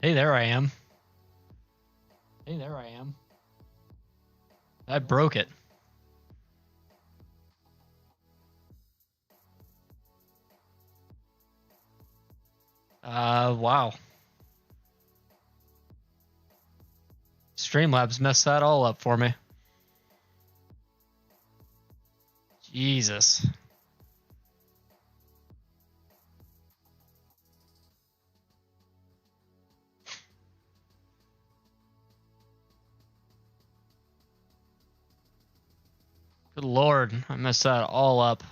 Hey, there I am. Hey, there I am. I broke it. Wow. Streamlabs messed that all up for me. Jesus. Good Lord, I messed that all up.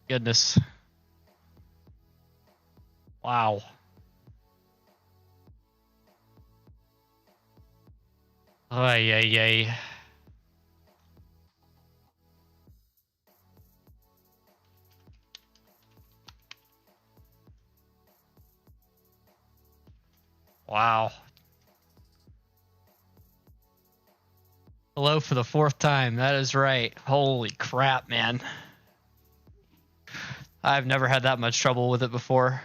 Goodness. Wow. Ay, ay, ay. Wow. Hello for the fourth time. That is right. Holy crap, man. I've never had that much trouble with it before.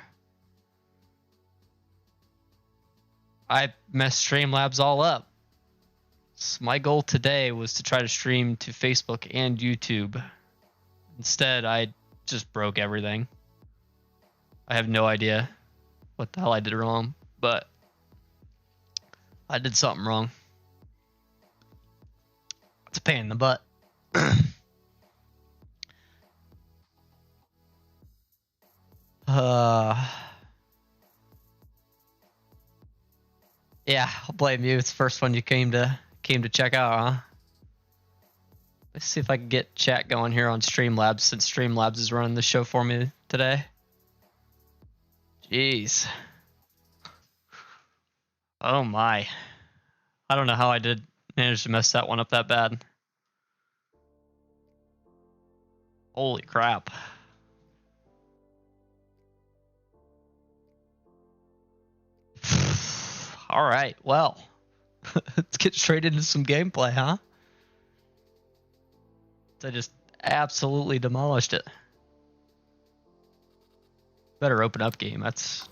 I messed Streamlabs all up. So my goal today was to try to stream to Facebook and YouTube. Instead, I just broke everything. I have no idea what the hell I did wrong, but I did something wrong. It's a pain in the butt. Yeah, I'll blame you. It's the first one you came to check out, huh? Let's see if I can get chat going here on Streamlabs, since Streamlabs is running the show for me today. Jeez. Oh my. I don't know how I did manage to mess that one up that bad. Holy crap. All right, well, let's get straight into some gameplay, huh? I just absolutely demolished it. Better open up game. That's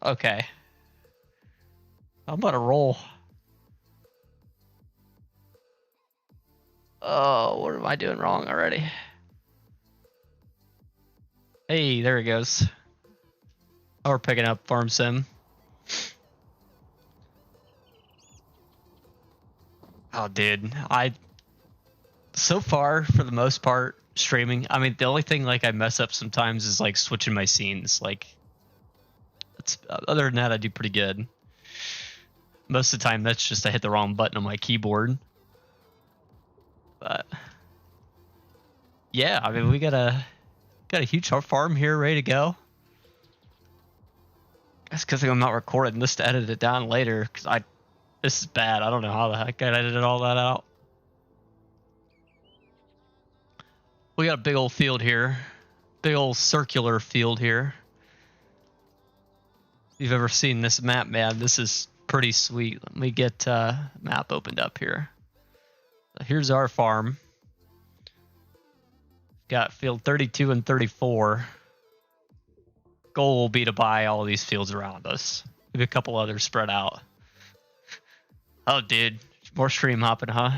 okay. I'm about to roll. Oh, what am I doing wrong already? Hey, there he goes. Oh, we're picking up Farm Sim. Oh, dude, so far, for the most part, streaming, I mean, the only thing like I mess up sometimes is like switching my scenes. Like, other than that, I do pretty good. Most of the time, that's just I hit the wrong button on my keyboard. But yeah, I mean, we got a huge farm here ready to go. That's because I'm not recording this to edit it down later. Because this is bad. I don't know how the heck I edited all that out. We got a big old field here, big old circular field here. If you've ever seen this map, man, this is pretty sweet. Let me get map opened up here. So here's our farm. Got field 32 and 34. Goal will be to buy all of these fields around us. Maybe a couple others spread out. Oh, dude, more stream hopping, huh?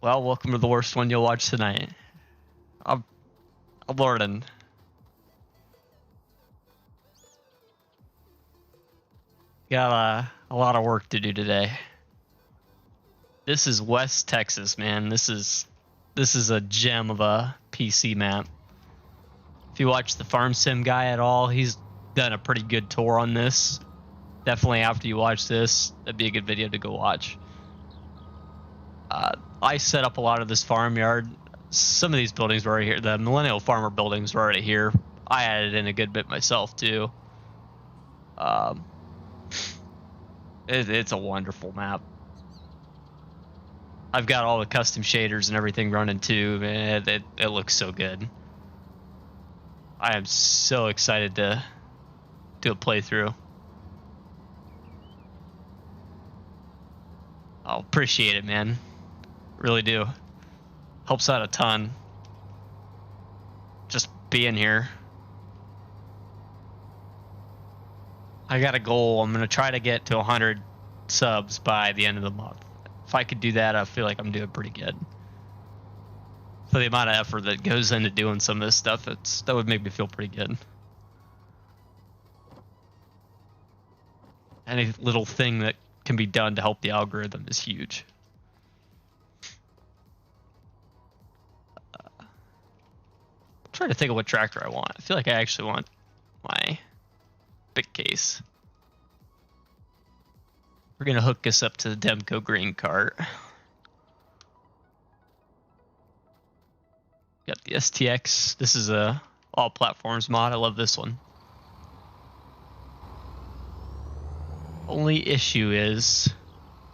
Well, welcome to the worst one you'll watch tonight. I'm learning. Got a lot of work to do today. This is West Texas, man. This is a gem of a PC map. If you watch the Farm Sim guy at all, he's done a pretty good tour on this. Definitely after you watch this, that'd be a good video to go watch. I set up a lot of this farmyard. Some of these buildings were already here. The Millennial Farmer buildings were already here. I added in a good bit myself too. It's a wonderful map. I've got all the custom shaders and everything running too, man. It looks so good. I am so excited to do a playthrough. I'll appreciate it, man. Really do. Helps out a ton. being here. I got a goal. I'm going to try to get to 100 subs by the end of the month. If I could do that, I feel like I'm doing pretty good. For the amount of effort that goes into doing some of this stuff, that would make me feel pretty good. Any little thing that can be done to help the algorithm is huge. I'm trying to think of what tractor I want. I feel like I actually want my big case. We're going to hook this up to the Demco green cart. Got the STX. This is a all platforms mod. I love this one. Only issue is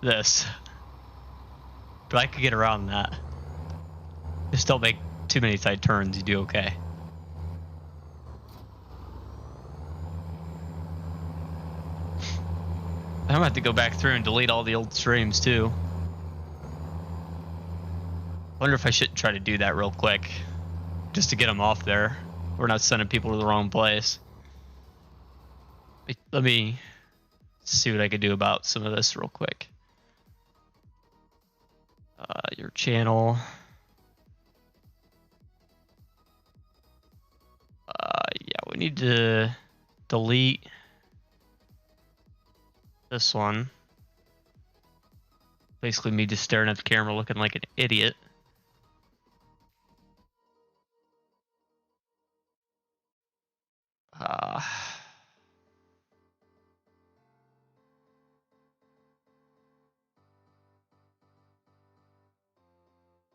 this. But I could get around that. Just don't make too many tight turns. You do okay. I'm gonna have to go back through and delete all the old streams too. Wonder if I should try to do that real quick, just to get them off there. We're not sending people to the wrong place. Let me see what I could do about some of this real quick. Your channel. Yeah, we need to delete this one. Basically me just staring at the camera looking like an idiot.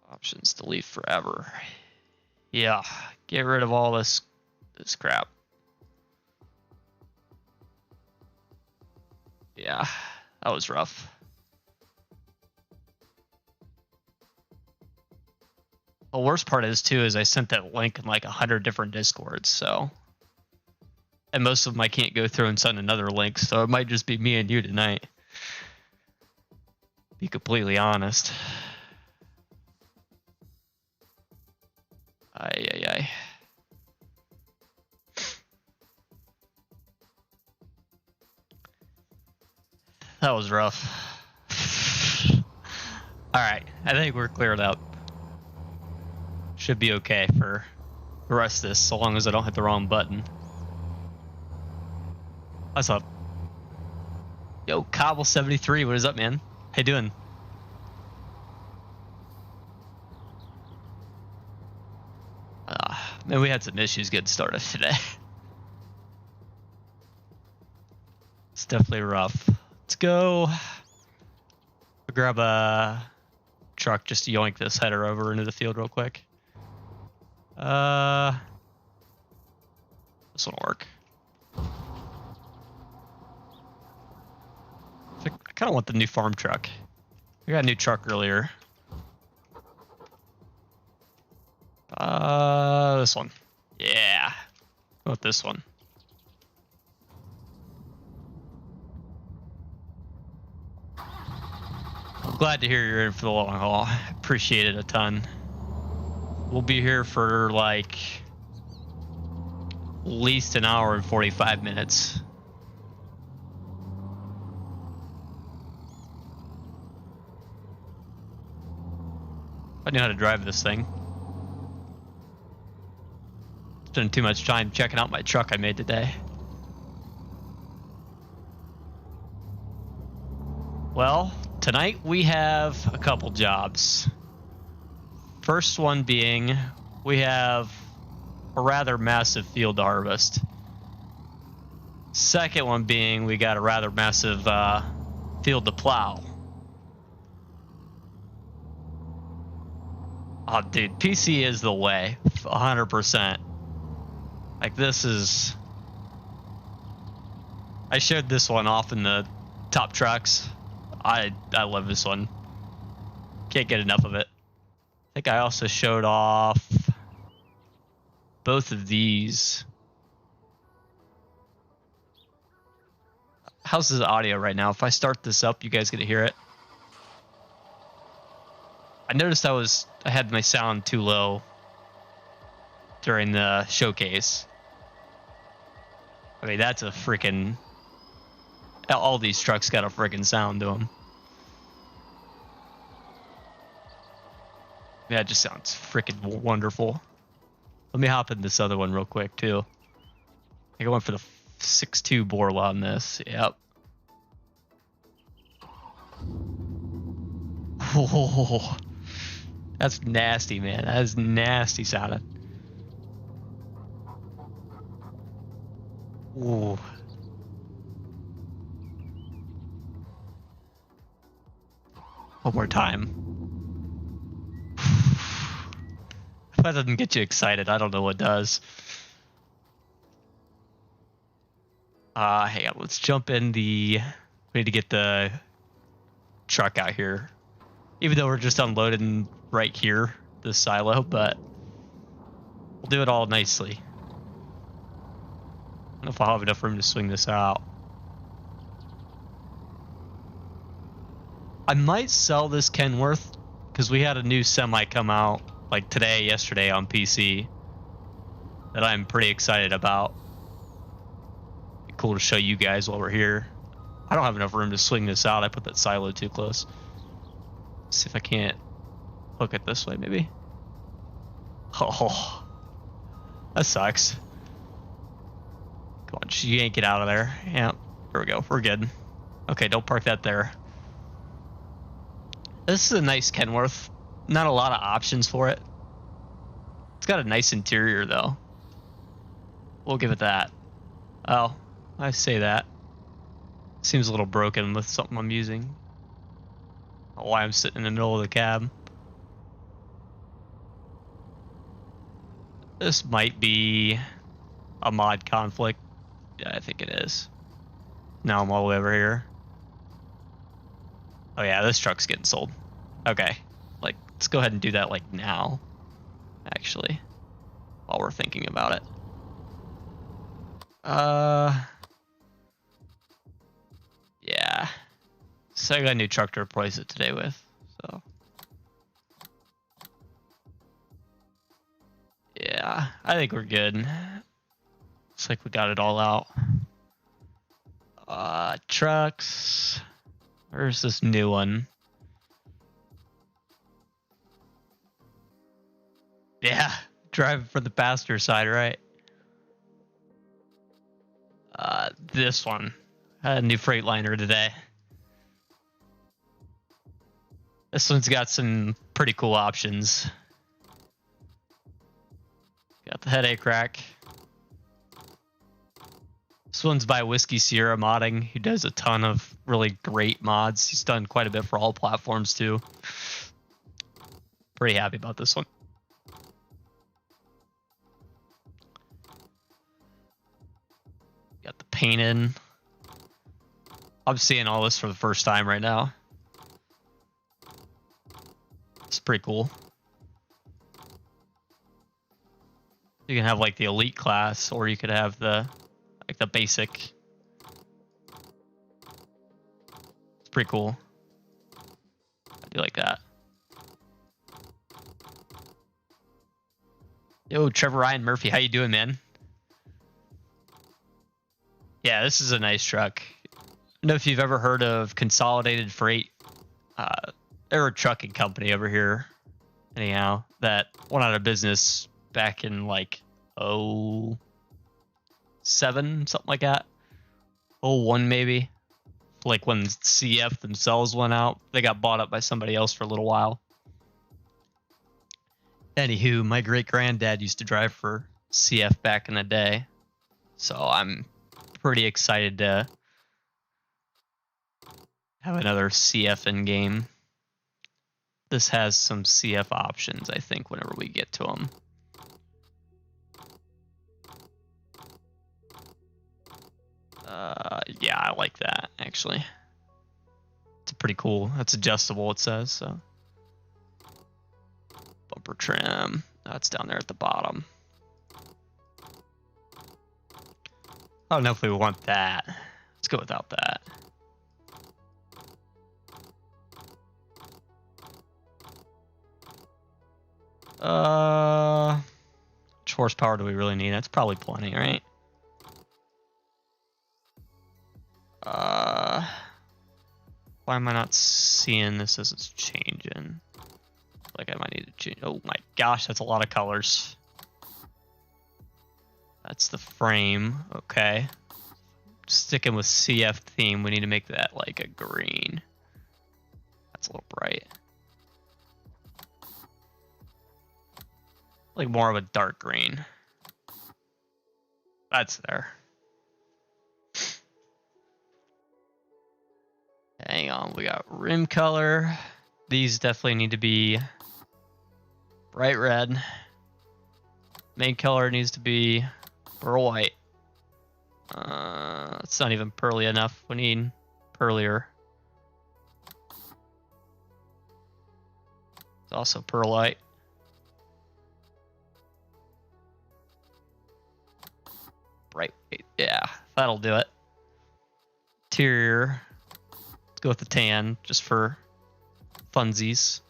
Options, delete forever. Yeah, get rid of all this crap. Yeah, that was rough. The worst part is too is I sent that link in like 100 different Discords, so, and most of them I can't go through and send another link, so it might just be me and you tonight. Be completely honest. Ay. That was rough. Alright, I think we're cleared up. Should be okay for the rest of this, so long as I don't hit the wrong button. What's up? Yo, Cobble73, what is up, man? How you doing? Man, we had some issues getting started today. It's definitely rough. Let's go grab a truck just to yoink this header over into the field real quick. This won't work. I kind of want the new farm truck. I got a new truck earlier. This one. Yeah. How about this one? I'm glad to hear you're in for the long haul. I appreciate it a ton. We'll be here for like at least an hour and 45 minutes. I knew how to drive this thing. Spending too much time checking out my truck I made today. Well, tonight we have a couple jobs. First one being, we have a rather massive field to harvest. Second one being, we got a rather massive field to plow. Oh, dude, PC is the way, 100%. Like, this is... I showed this one off in the top trucks. I love this one. Can't get enough of it. I think I also showed off both of these. How's the audio right now? If I start this up, you guys gonna hear it? I noticed I had my sound too low during the showcase. I mean, that's a freaking... All these trucks got a freaking sound to them. Yeah, it just sounds freaking wonderful. Let me hop in this other one real quick, too. I think I went for the 6.2 Borla on this. Yep. Oh, that's nasty, man. That is nasty sounding. Ooh. One more time. If that doesn't get you excited, I don't know what does. Hang on, let's jump in the... We need to get the truck out here. Even though we're just unloading right here, this silo, but we'll do it all nicely. I don't know if I'll have enough room to swing this out. I might sell this Kenworth because we had a new semi come out like today, yesterday on PC that I'm pretty excited about. Be cool to show you guys while we're here. I don't have enough room to swing this out. I put that silo too close. Let's see if I can't hook it this way, maybe. Oh, that sucks. Come on, just yank it out of there. Yeah, there we go. We're good. Okay, don't park that there. This is a nice Kenworth. Not a lot of options for it. It's got a nice interior, though. We'll give it that. Oh, I say that. Seems a little broken with something I'm using. I don't know why I'm sitting in the middle of the cab. This might be a mod conflict. Yeah, I think it is. Now I'm all the way over here. Oh yeah, this truck's getting sold. Okay, like, let's go ahead and do that like now, actually, while we're thinking about it. Yeah. So I got a new truck to replace it today with, so. Yeah, I think we're good. Looks like we got it all out. Trucks. Where's this new one? Yeah, driving from the passenger side, right? This one. I had a new Freightliner today. This one's got some pretty cool options. Got the headache rack. This one's by Whiskey Sierra Modding. He does a ton of really great mods. He's done quite a bit for all platforms too. Pretty happy about this one. Got the paint in. I'm seeing all this for the first time right now. It's pretty cool. You can have like the elite class, or you could have the like the basic. It's pretty cool. I do like that. Yo, Trevor Ryan Murphy, how you doing, man? Yeah, this is a nice truck. I don't know if you've ever heard of Consolidated Freight. They're a trucking company over here, anyhow, that went out of business back in like 07, something like that. 01 maybe. Like when CF themselves went out, they got bought up by somebody else for a little while. Anywho, my great granddad used to drive for CF back in the day, so I'm pretty excited to have another CF in game. This has some CF options, I think, whenever we get to them. Yeah, I like that, actually. It's pretty cool. That's adjustable, it says, so. Bumper trim. That's down there at the bottom. I don't know if we want that. Let's go without that. Which horsepower do we really need? That's probably plenty, right? Why am I not seeing this as it's changing? Like I might need to change. Oh my gosh, that's a lot of colors. That's the frame. Okay. Sticking with CF theme, we need to make that like a green. That's a little bright. Like more of a dark green. That's there. Hang on, we got rim color. These definitely need to be bright red. Main color needs to be pearl white. It's not even pearly enough. We need pearlier. It's also pearl white. Bright white. Yeah, that'll do it. Interior. Let's go with the tan, just for funsies.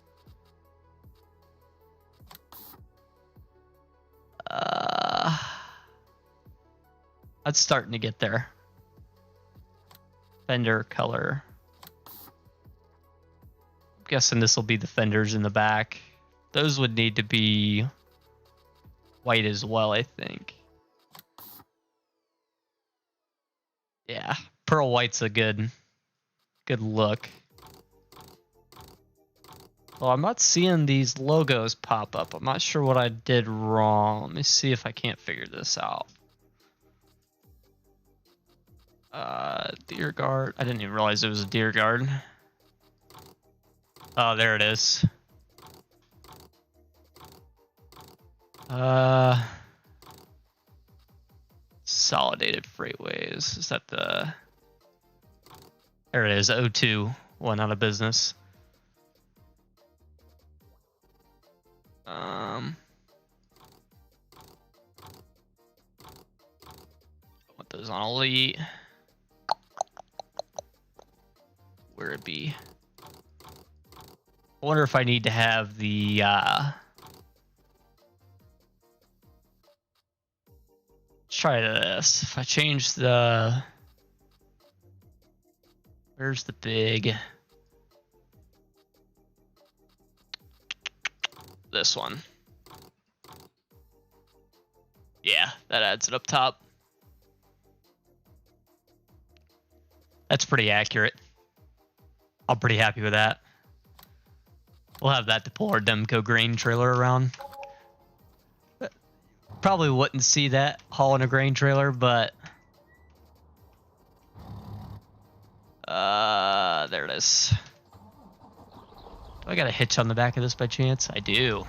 That's starting to get there. Fender color. I'm guessing this will be the fenders in the back. Those would need to be white as well, I think. Yeah, pearl white's a good look. Well, I'm not seeing these logos pop up. I'm not sure what I did wrong. Let me see if I can't figure this out. Deer guard. I didn't even realize it was a deer guard. Oh, there it is. Consolidated Freightways. Is that the... There it is. O2 went out of business. Put those on elite. Where it be? I wonder if I need to have the let's try this. If I change the, where's the big, this one. Yeah, that adds it up top. That's pretty accurate. I'm pretty happy with that. We'll have that to pull our Demco grain trailer around. Probably wouldn't see that hauling a grain trailer, but there it is. Do I got a hitch on the back of this by chance? I do.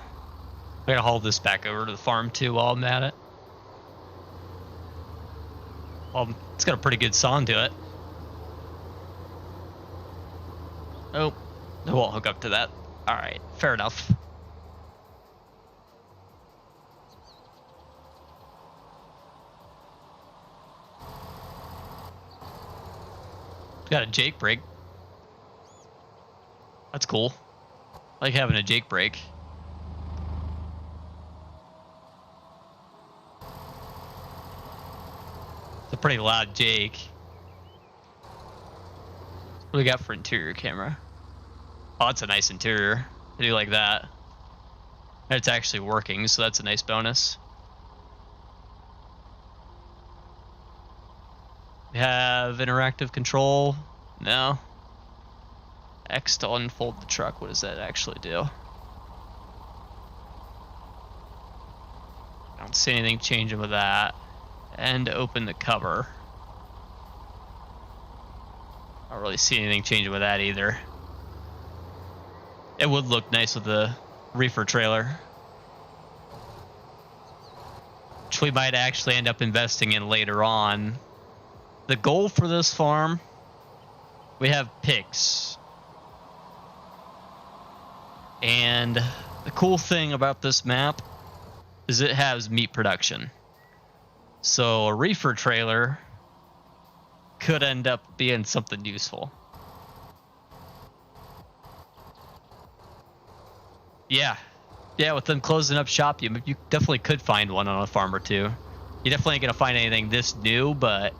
I gotta haul this back over to the farm too while I'm at it. Well, it's got a pretty good sound to it. Oh, it won't hook up to that. All right, fair enough. Got a Jake brake. That's cool. I like having a Jake brake. It's a pretty loud Jake. What do we got for interior camera? Oh, that's a nice interior. I do like that. And it's actually working, so that's a nice bonus. We have interactive control. No. X to unfold the truck. What does that actually do? I don't see anything changing with that. And open the cover. I don't really see anything changing with that either. It would look nice with the reefer trailer, which we might actually end up investing in later on. The goal for this farm, we have pigs. And the cool thing about this map is it has meat production. So a reefer trailer could end up being something useful. Yeah, Yeah, with them closing up shop, you definitely could find one on a farm or two. You definitely ain't gonna find anything this new, but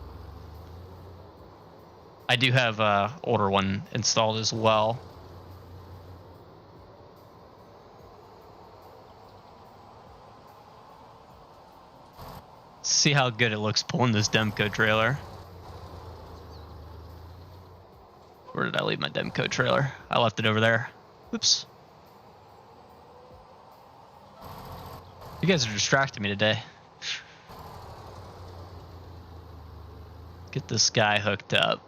I do have a older one installed as well. See how good it looks pulling this Demco trailer. Where did I leave my Demco trailer? I left it over there. Oops. You guys are distracting me today. Get this guy hooked up.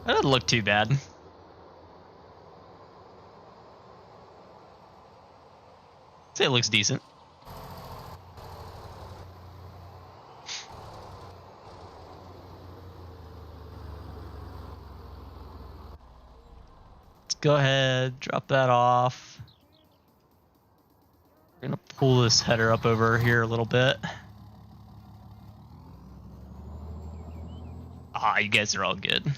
That doesn't look too bad. I'd say it looks decent. Let's go ahead, drop that off. We're gonna pull this header up over here a little bit. Ah, you guys are all good.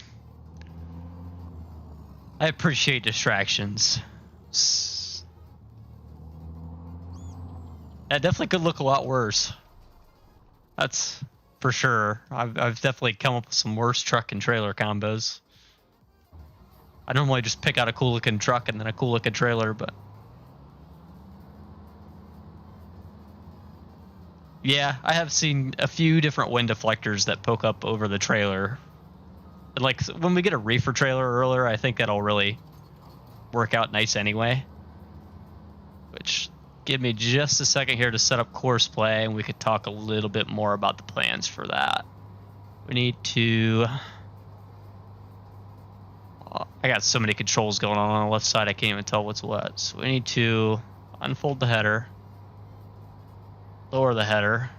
I appreciate distractions. That definitely could look a lot worse. That's for sure. I've definitely come up with some worse truck and trailer combos. I normally just pick out a cool looking truck and then a cool looking trailer, but yeah, I have seen a few different wind deflectors that poke up over the trailer. Like when we get a reefer trailer earlier, I think that'll really work out nice anyway. Which, give me just a second here to set up course play, and we could talk a little bit more about the plans for that. We need to... I got so many controls going on the left side, I can't even tell what's what. So we need to unfold the header, lower the header.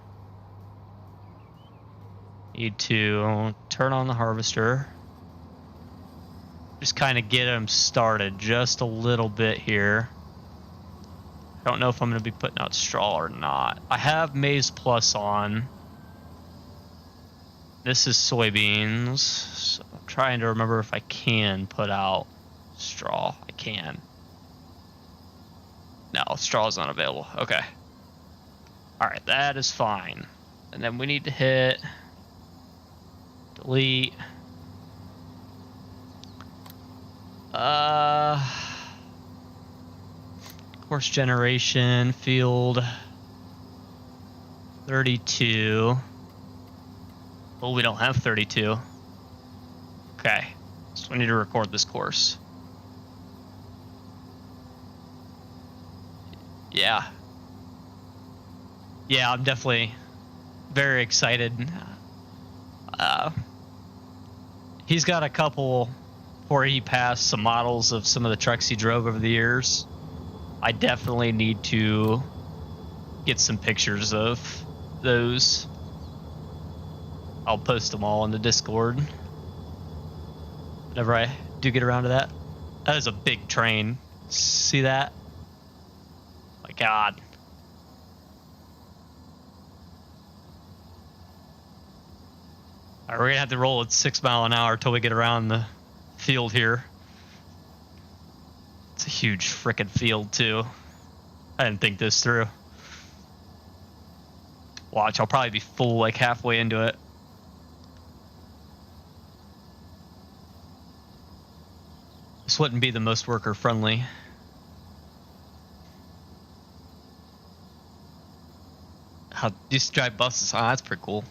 Need to turn on the harvester. Just kind of get them started just a little bit here. I don't know if I'm going to be putting out straw or not. I have Maize Plus on. This is soybeans. So I'm trying to remember if I can put out straw. I can. No, straw is not available. Okay. Alright, that is fine. And then we need to hit delete. Course generation, field 32. Well, we don't have 32. Okay, so we need to record this course. Yeah. Yeah, I'm definitely very excited. He's got a couple where he passed some models of some of the trucks he drove over the years. I definitely need to get some pictures of those. I'll post them all in the Discord whenever I do get around to that. That is a big train. See that? My God. Alright, we're gonna have to roll at 6 miles an hour till we get around the field here. It's a huge frickin' field too. I didn't think this through. Watch, I'll probably be full like halfway into it. This wouldn't be the most worker friendly. How used to drive buses? Oh, that's pretty cool.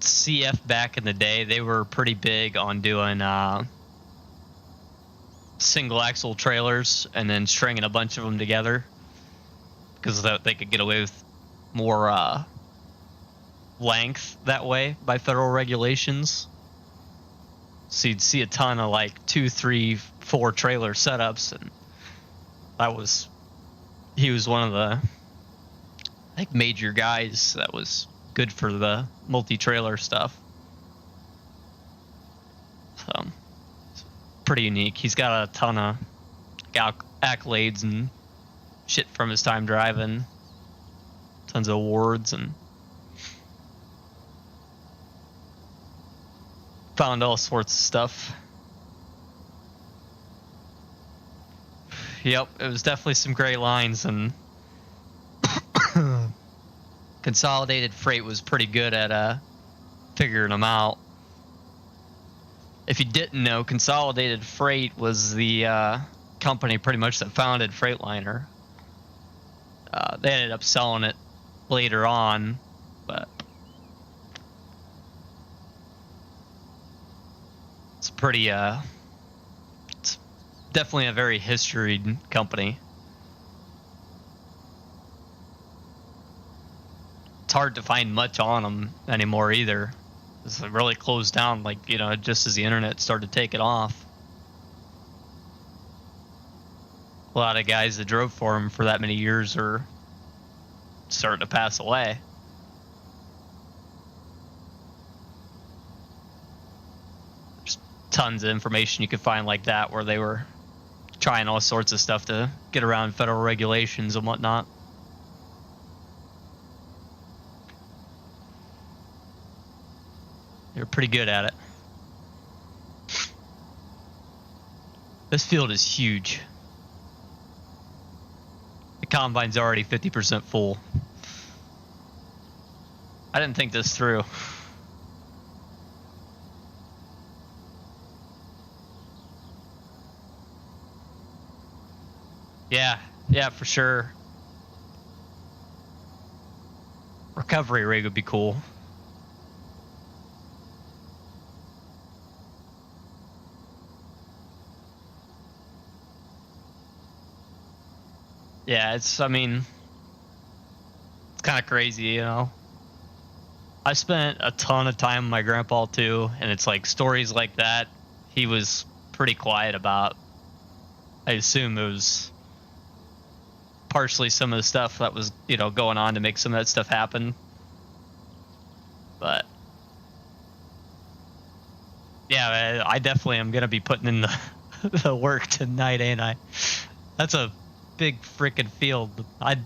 CF back in the day, they were pretty big on doing single axle trailers and then stringing a bunch of them together because they could get away with more length that way by federal regulations. So you'd see a ton of like 2, 3, 4 trailer setups, and he was one of the, I think, major guys that was good for the multi-trailer stuff. So it's pretty unique. He's got a ton of accolades and shit from his time driving. Tons of awards. And Found all sorts of stuff. Yep, it was definitely some gray lines, and Consolidated Freight was pretty good at figuring them out. If you didn't know, Consolidated Freight was the company pretty much that founded Freightliner. They ended up selling it later on, but it's pretty it's definitely a very historied company. It's hard to find much on them anymore either. It's really closed down, like, you know, just as the internet started taking off. A lot of guys that drove for them for that many years are starting to pass away. There's tons of information you could find like that, where they were trying all sorts of stuff to get around federal regulations and whatnot. They're pretty good at it. This field is huge. The combine's already 50% full. I didn't think this through. Yeah, for sure. Recovery rig would be cool. Yeah, I mean, it's kind of crazy, you know. I spent a ton of time with my grandpa too, and it's like stories like that he was pretty quiet about. I assume it was partially some of the stuff that was, you know, going on to make some of that stuff happen. But yeah, I definitely am gonna be putting in the work tonight, ain't I? That's a big freaking field. I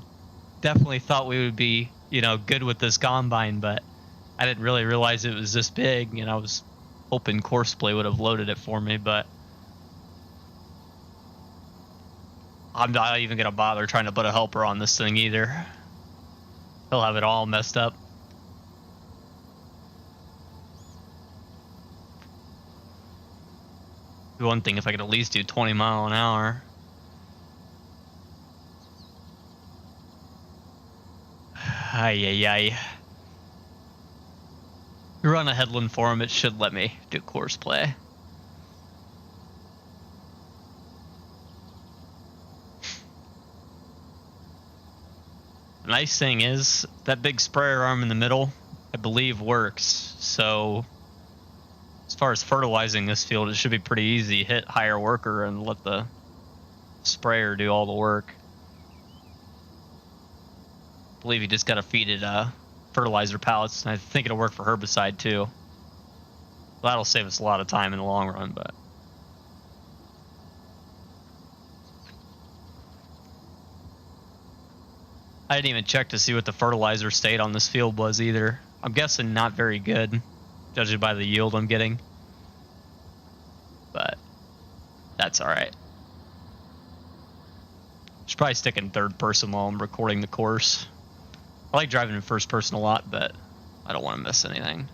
definitely thought we would be, you know, good with this combine, but I didn't really realize it was this big. You know, I was hoping Courseplay would have loaded it for me, but I'm not even gonna bother trying to put a helper on this thing either. He'll have it all messed up. One thing if I could at least do 20 miles an hour. Ay. You run a headland for him, it should let me do Courseplay. The nice thing is that big sprayer arm in the middle, I believe, works. So as far as fertilizing this field, it should be pretty easy. Hit hire worker and let the sprayer do all the work. I believe you just got to feed it fertilizer pellets, and I think it'll work for herbicide too. That'll save us a lot of time in the long run, but I didn't even check to see what the fertilizer state on this field was either. I'm guessing not very good, judging by the yield I'm getting, but that's all right. Should probably stick in third person while I'm recording the course. I like driving in first person a lot, but I don't want to miss anything.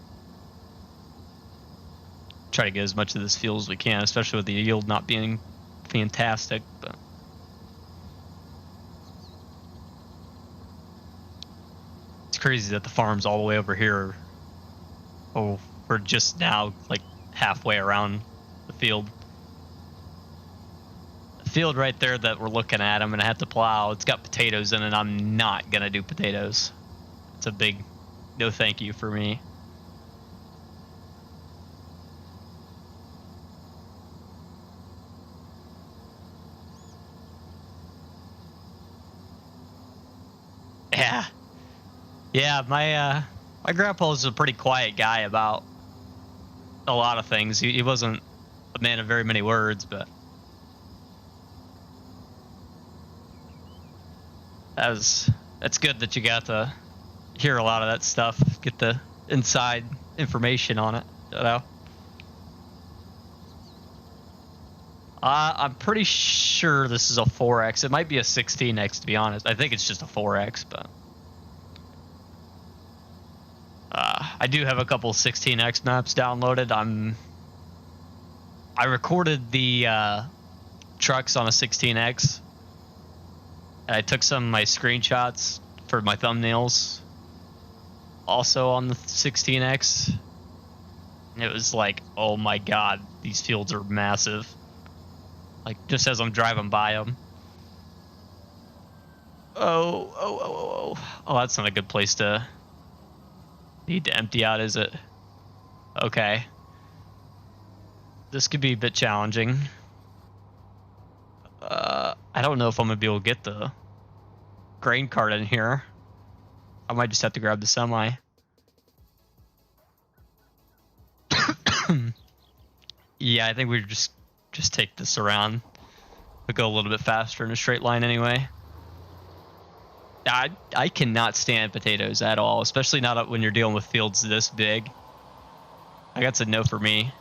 Try to get as much of this field as we can, especially with the yield not being fantastic. But it's crazy that the farm's all the way over here. Oh, we're just now like halfway around the field. Field right there that we're looking at, I'm gonna have to plow. It's got potatoes in it. I'm not gonna do potatoes. It's a big no thank you for me. Yeah, my grandpa was a pretty quiet guy about a lot of things. He wasn't a man of very many words, but that's good that you got to hear a lot of that stuff, get the inside information on it, you know. I'm pretty sure this is a 4X. It might be a 16X, to be honest. I think it's just a 4X, but I do have a couple 16X maps downloaded. I recorded the trucks on a 16X. I took some of my screenshots for my thumbnails, also on the 16X. And it was like, oh my god, these fields are massive. Like, just as I'm driving by them. Oh, that's not a good place to need to empty out, is it? Okay. This could be a bit challenging. I don't know if I'm gonna be able to get the grain cart in here. I might just have to grab the semi. Yeah, I think we just take this around. We'll go a little bit faster in a straight line anyway. I cannot stand potatoes at all, especially not when you're dealing with fields this big. I got a no for me.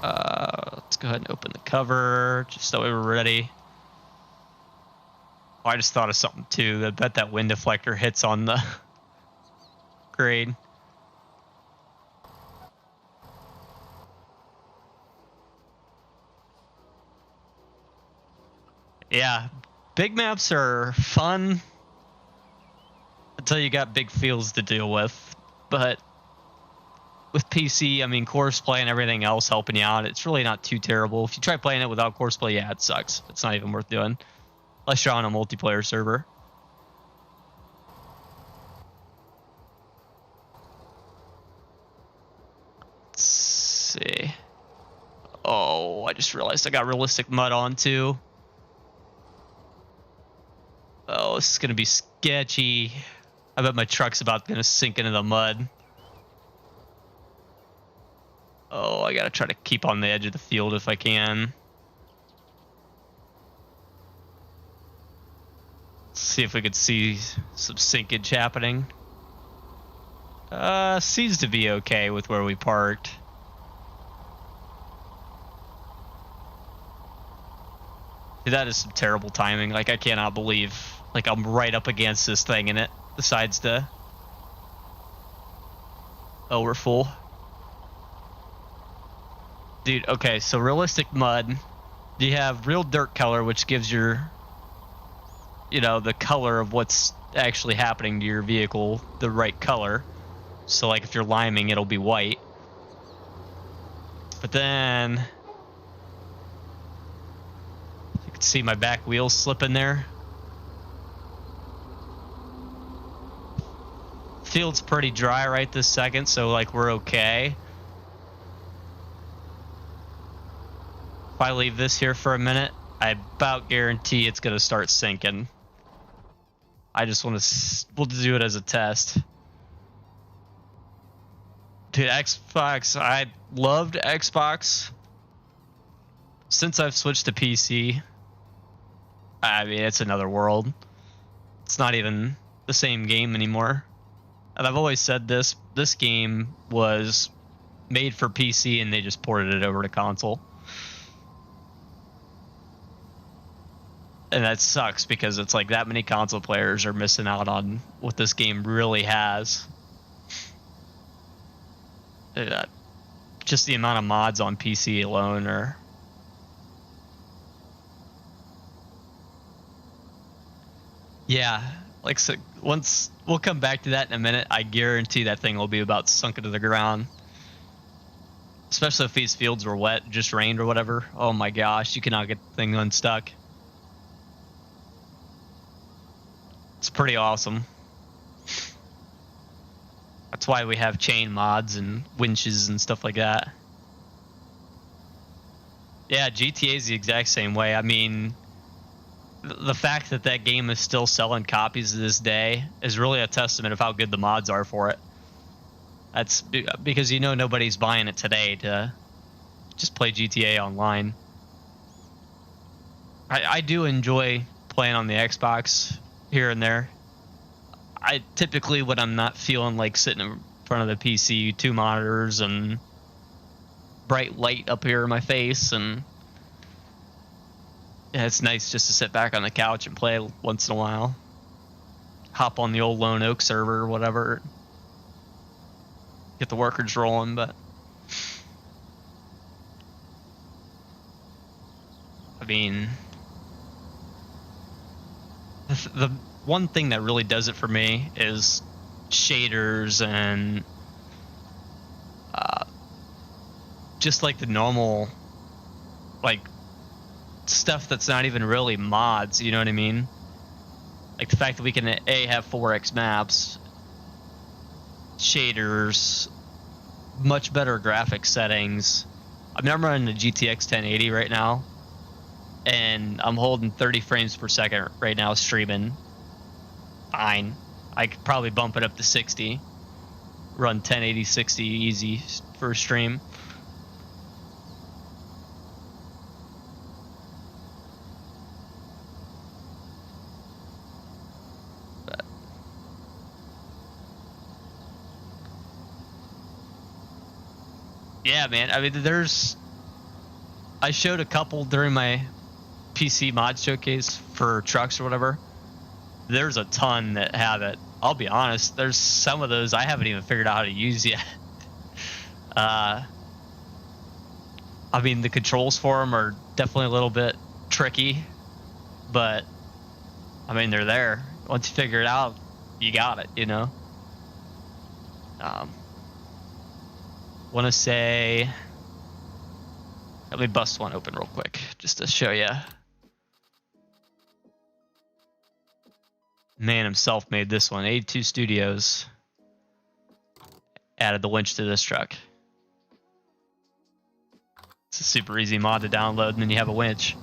Let's go ahead and open the cover just so we were ready. Oh, I just thought of something too. I bet that wind deflector hits on the grade. Yeah, big maps are fun until you got big fields to deal with, but with PC, I mean, course play and everything else helping you out, it's really not too terrible. If you try playing it without course play, yeah, it sucks. It's not even worth doing, unless you're on a multiplayer server. Let's see. Oh, I just realized I got realistic mud on too. Oh, this is gonna be sketchy. I bet my truck's about gonna sink into the mud. Oh, I gotta try to keep on the edge of the field if I can. Let's see if we could see some sinkage happening. Seems to be okay with where we parked. Dude, that is some terrible timing. Like, I cannot believe, like, I'm right up against this thing and it decides to... Oh, we're full. Dude, okay, so realistic mud. You have real dirt color, which gives your, you know, the color of what's actually happening to your vehicle the right color. So, like, if you're liming, it'll be white. But then... You can see my back wheels slipping there. Field's pretty dry right this second, so, like, we're okay. If I leave this here for a minute, I about guarantee it's gonna start sinking. I just want to, we'll do it as a test. Dude, Xbox, I loved Xbox. Since I've switched to PC, I mean, it's another world. It's not even the same game anymore. And I've always said this game was made for PC and they just ported it over to console. And that sucks because it's like that many console players are missing out on what this game really has. Just the amount of mods on PC alone are... Yeah, like, so once... We'll come back to that in a minute. I guarantee that thing will be about sunk into the ground. Especially if these fields were wet, just rained or whatever. Oh my gosh, you cannot get the thing unstuck. It's pretty awesome. That's why we have chain mods and winches and stuff like that. Yeah, GTA is the exact same way. I mean, the fact that that game is still selling copies to this day is really a testament of how good the mods are for it. That's because, you know, nobody's buying it today to just play GTA online. I do enjoy playing on the Xbox here and there. I typically, when I'm not feeling like sitting front of the PC, 2 monitors, and bright light up here in my face, and yeah, it's nice just to sit back on the couch and play once in a while. Hop on the old Lone Oak server or whatever. Get the workers rolling, but I mean, the one thing that really does it for me is shaders and just like the normal, like, stuff that's not even really mods, you know what I mean? Like the fact that we can have 4x maps, shaders, much better graphics settings. I mean, I'm running the GTX 1080 right now, and I'm holding 30 frames per second right now streaming. Fine. I could probably bump it up to 60. Run 1080 60 easy for a stream. Yeah, man. I mean, I showed a couple during my PC mod showcase for trucks or whatever. There's a ton that have it. I'll be honest, there's some of those I haven't even figured out how to use yet. I mean, the controls for them are definitely a little bit tricky, but I mean, they're there. Once you figure it out, you got it, you know? Want to say, let me bust one open real quick just to show you. Man himself made this one. 82 Studios added the winch to this truck. It's a super easy mod to download, and then you have a winch.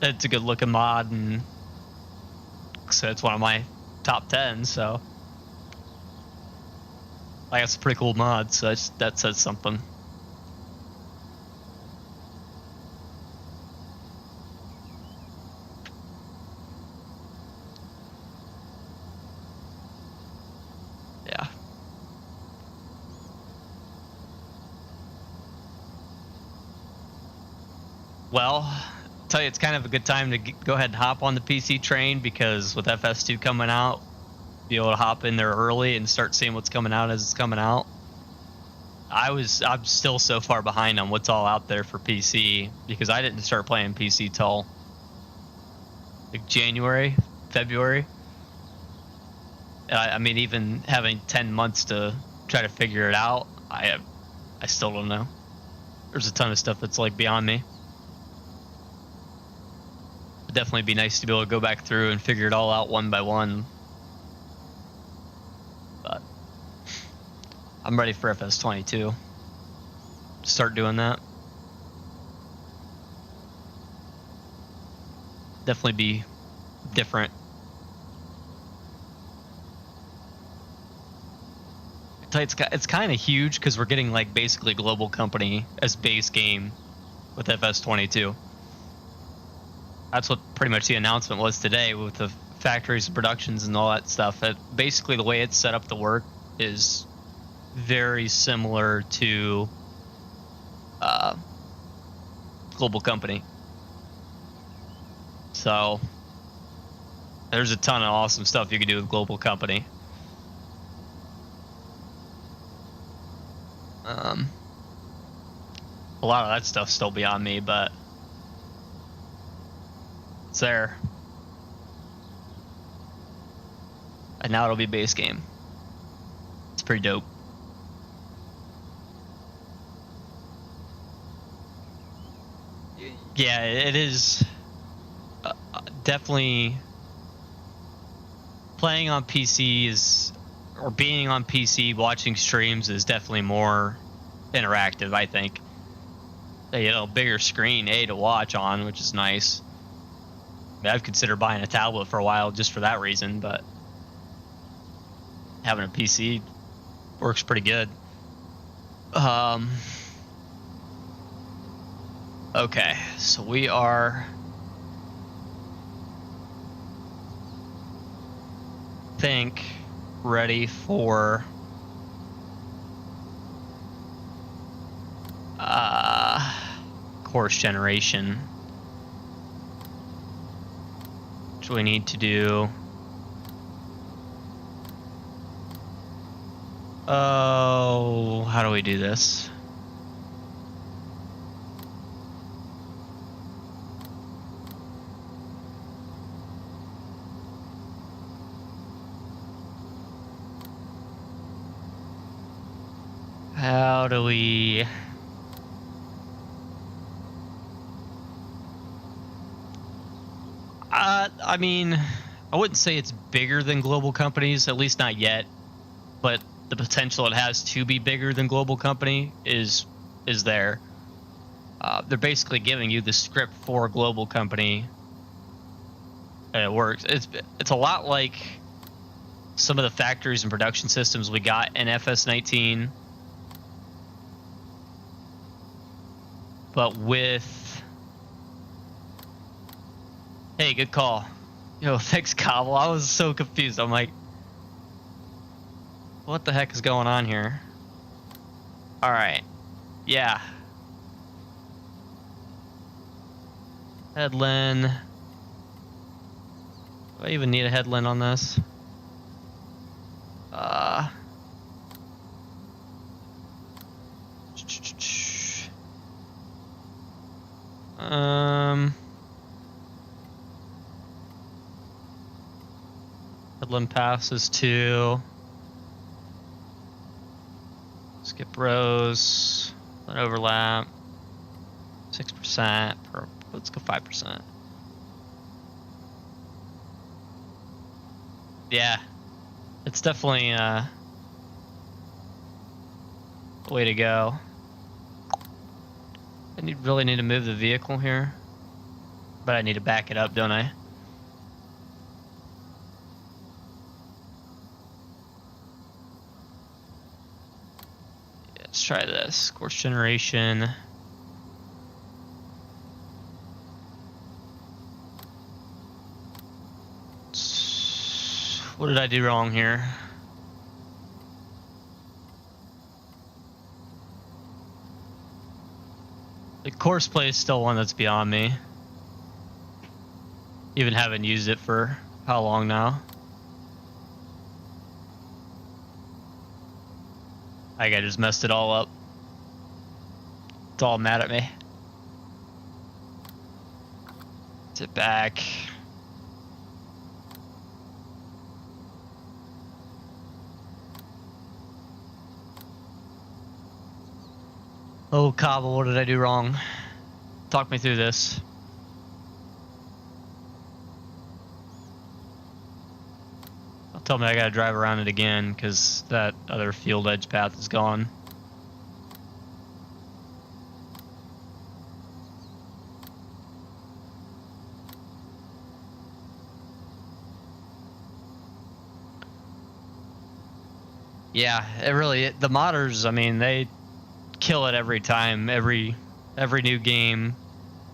It's a good looking mod, and so it's one of my top 10, so I got some pretty cool mods, so that says something. Yeah. Well, I'll tell you, it's kind of a good time to go ahead and hop on the PC train, because with FS2 coming out, be able to hop in there early and start seeing what's coming out as it's coming out. I'm still so far behind on what's all out there for PC, because I didn't start playing PC till like January, February. I mean, even having 10 months to try to figure it out, I still don't know. There's a ton of stuff that's like beyond me. It'd definitely be nice to be able to go back through and figure it all out one by one. But I'm ready for FS22. Start doing that. Definitely be different. I tell you, it's kind of huge, because we're getting like basically global company as base game with FS22. That's what pretty much the announcement was today, with the factories and productions and all that stuff. Basically, the way it's set up to work is very similar to global company. So there's a ton of awesome stuff you can do with global company. A lot of that stuff's still beyond me, but it's there. And now it'll be base game. It's pretty dope. Yeah, it is definitely playing on PC or being on PC watching streams is definitely more interactive, I think. You know, bigger screen to watch on, which is nice. I mean, I've considered buying a tablet for a while just for that reason, but having a PC works pretty good. Okay, so we are think, ready for course generation. Which we need to do. Oh, how do we do this? How do we... I mean, I wouldn't say it's bigger than global companies, at least not yet, but the potential it has to be bigger than global company is there. They're basically giving you the script for a global company, and it works. It's a lot like some of the factories and production systems we got in FS19, but with... Hey, good call. Yo, thanks, Cobble. I was so confused. I'm like, what the heck is going on here? All right. Yeah. Headland. Do I even need a headland on this? Headland passes to skip rows, then overlap, 6%, let's go 5%. Yeah, it's definitely a way to go. I really need to move the vehicle here, but I need to back it up, don't I? Let's try this. Course generation. What did I do wrong here? The course play is still one that's beyond me. Even haven't used it for how long now? I think I just messed it all up. It's all mad at me. Sit back. Oh, Cobble, what did I do wrong? Talk me through this. Tell me I gotta drive around it again because that other field edge path is gone. Yeah, the modders, I mean, they kill it every time, every new game.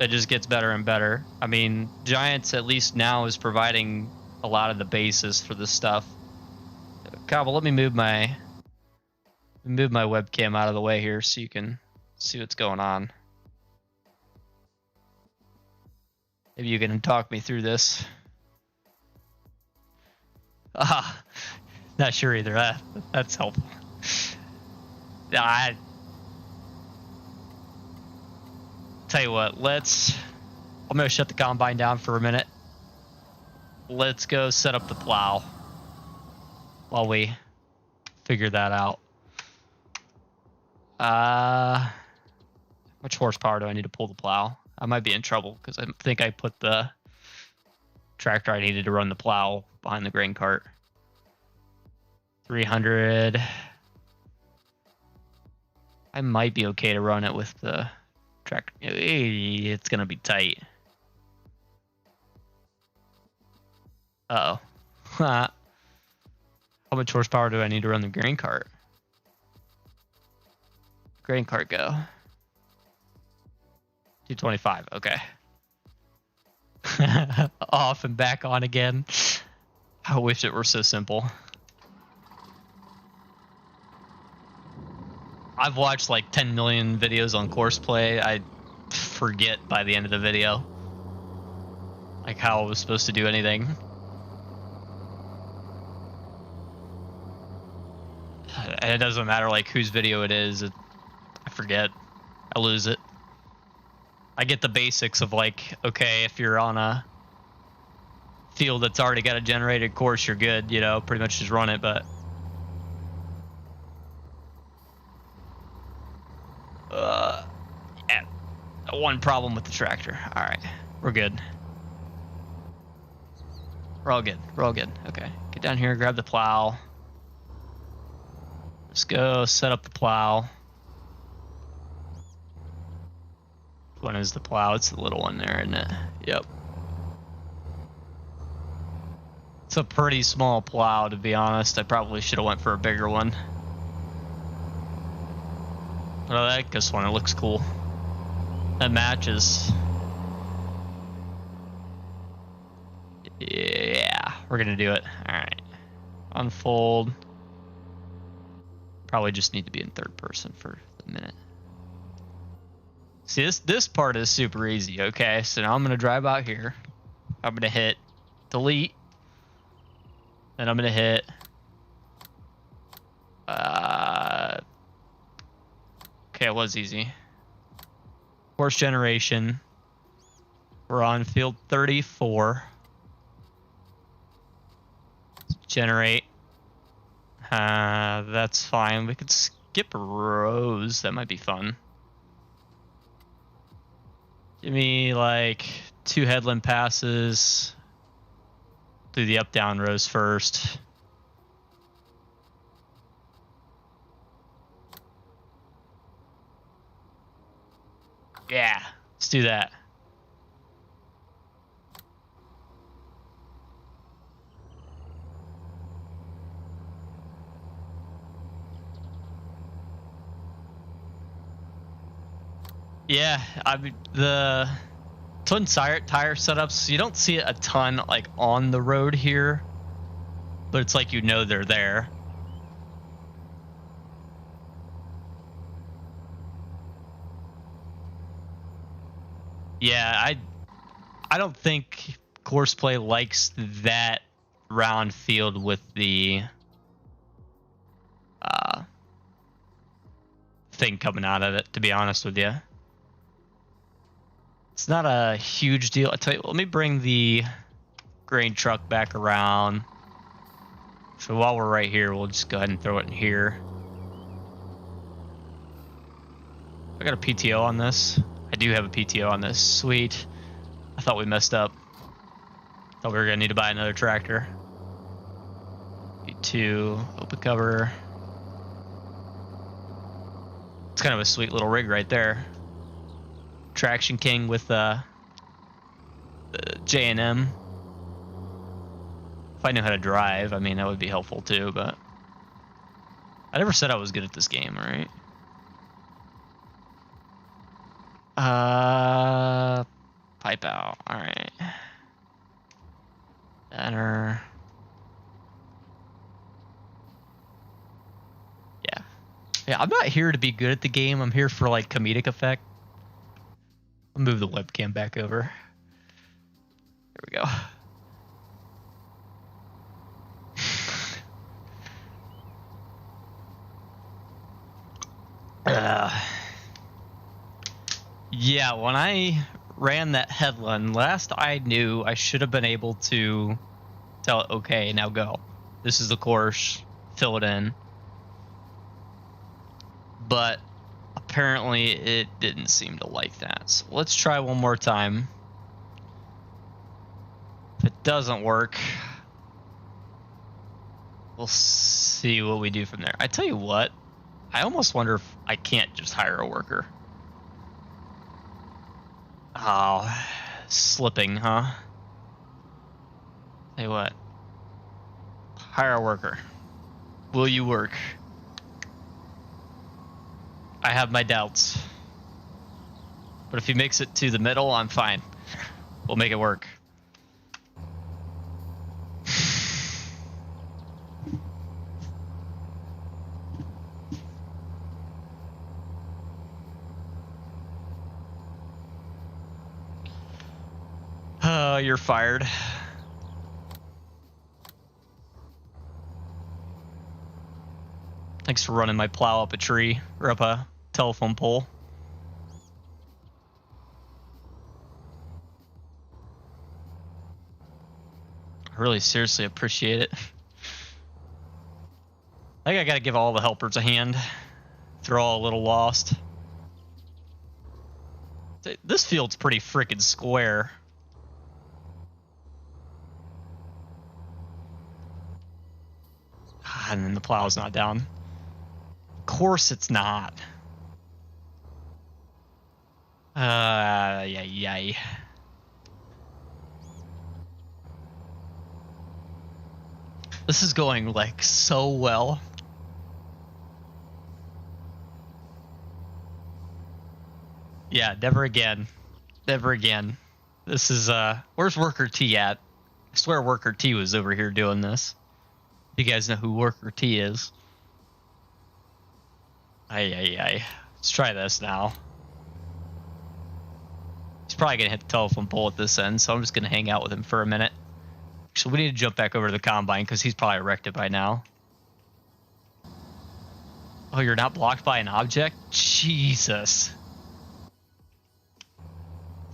It just gets better and better. I mean, Giants at least now is providing a lot of the basis for this stuff. Cobble, let me move my webcam out of the way here so you can see what's going on. Maybe you can talk me through this. Not sure either. That's helpful. I tell you what, I'm gonna shut the combine down for a minute. Let's go set up the plow while we figure that out. How much horsepower do I need to pull the plow? I might be in trouble because I think I put the tractor I needed to run the plow behind the grain cart. 300. I might be okay to run it with the tractor. It's gonna be tight. Uh-oh. How much horsepower do I need to run the grain cart? Grain cart go. 225, okay. Off and back on again. I wish it were so simple. I've watched like 10 million videos on courseplay. I forget by the end of the video like how I was supposed to do anything. And it doesn't matter like whose video it is. I forget. I lose it. I get the basics of like, okay, if you're on a field that's already got a generated course, you're good, you know, pretty much just run it, but yeah, one problem with the tractor. All right, we're good. We're all good. We're all good. Okay, get down here, grab the plow. Let's go set up the plow. Which one is the plow? It's the little one there, isn't it? Yep. It's a pretty small plow, to be honest. I probably should have went for a bigger one. But I like this one. It looks cool. That matches. Yeah, we're gonna do it. All right. Unfold. Probably just need to be in third person for a minute. See, this part is super easy. Okay, so now I'm gonna drive out here. I'm gonna hit delete. Then I'm gonna hit okay, it was easy. Course generation. We're on field 34. Generate. That's fine. We could skip rows. That might be fun. Give me like 2 headland passes. Do the up-down rows first. Yeah, let's do that. Yeah, I mean, the twin tire setups, you don't see it a ton like on the road here, but it's like, you know, they're there. Yeah, I don't think courseplay likes that round field with the thing coming out of it, to be honest with you. It's not a huge deal. I tell you, let me bring the grain truck back around. So while we're right here, we'll just go ahead and throw it in here. I got a PTO on this. I do have a PTO on this. Sweet. I thought we messed up. Thought we were gonna need to buy another tractor. P2, open cover. It's kind of a sweet little rig right there. Traction King with the J&M. If I knew how to drive, I mean, that would be helpful too, but I never said I was good at this game, right? Pipe out. All right. Banner. Yeah. Yeah, I'm not here to be good at the game. I'm here for like comedic effect. I'll move the webcam back over. There we go. Yeah, when I ran that headland, last I knew, I should have been able to tell it, okay, now go. This is the course, fill it in. But apparently it didn't seem to like that. So let's try one more time. If it doesn't work, we'll see what we do from there. I tell you what, I almost wonder if I can't just hire a worker. Oh, slipping, huh? Tell you what, hire a worker. Will you work? I have my doubts. But if he makes it to the middle, I'm fine. We'll make it work. You're fired. Thanks for running my plow up a tree or up a telephone pole. I really seriously appreciate it. I think I gotta give all the helpers a hand. They're all a little lost. This field's pretty freaking square. And then the plow's not down. Of course it's not. Yay. This is going like so well. Yeah, never again. Never again. This is, where's Worker T at? I swear Worker T was over here doing this. You guys know who Worker T is. Ay. Let's try this now. He's probably gonna hit the telephone pole at this end, so I'm just gonna hang out with him for a minute. So we need to jump back over to the combine because he's probably wrecked it by now. Oh, you're not blocked by an object? Jesus.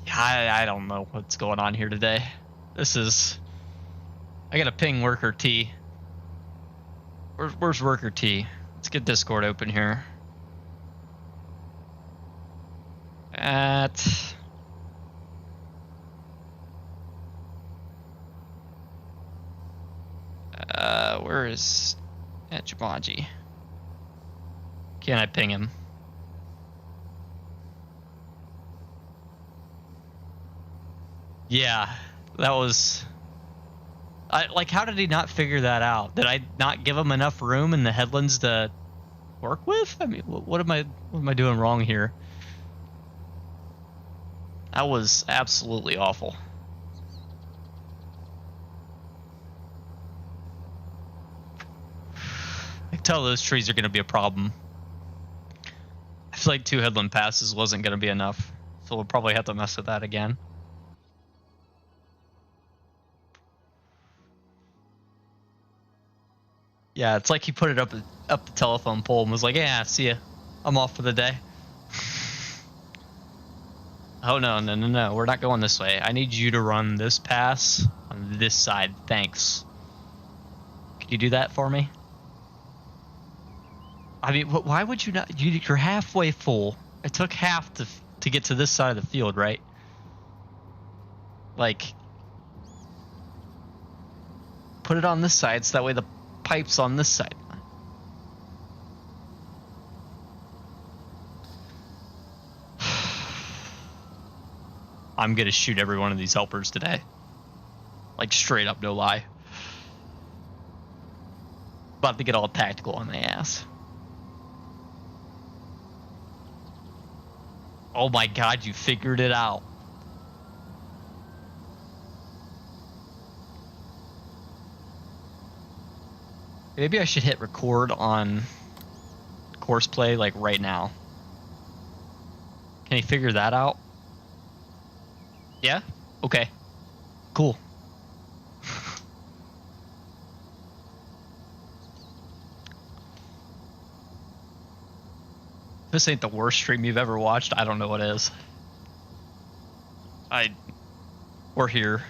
I don't know what's going on here today. This is... I gotta ping Worker T. Where's Worker T? Let's get Discord open here. Where is at Jumanji? Can I ping him? Yeah, that was... like, how did he not figure that out? Did I not give him enough room in the headlands to work with? I mean, what am I doing wrong here? That was absolutely awful. I can tell those trees are going to be a problem. I feel like 2 headland passes wasn't going to be enough, so we'll probably have to mess with that again. Yeah, it's like he put it up the telephone pole and was like, yeah, see ya. I'm off for the day. Oh, no. We're not going this way. I need you to run this pass on this side. Thanks. Could you do that for me? I mean, why would you not? You're halfway full. It took half to get to this side of the field, right? Like, put it on this side so that way the pipe's on this side. I'm gonna shoot every one of these helpers today. Like, straight up, no lie. About to get all tactical on my ass. Oh my god, you figured it out. Maybe I should hit record on course play like right now. Can he figure that out? Yeah? Okay. Cool. If this ain't the worst stream you've ever watched, I don't know what is. We're here.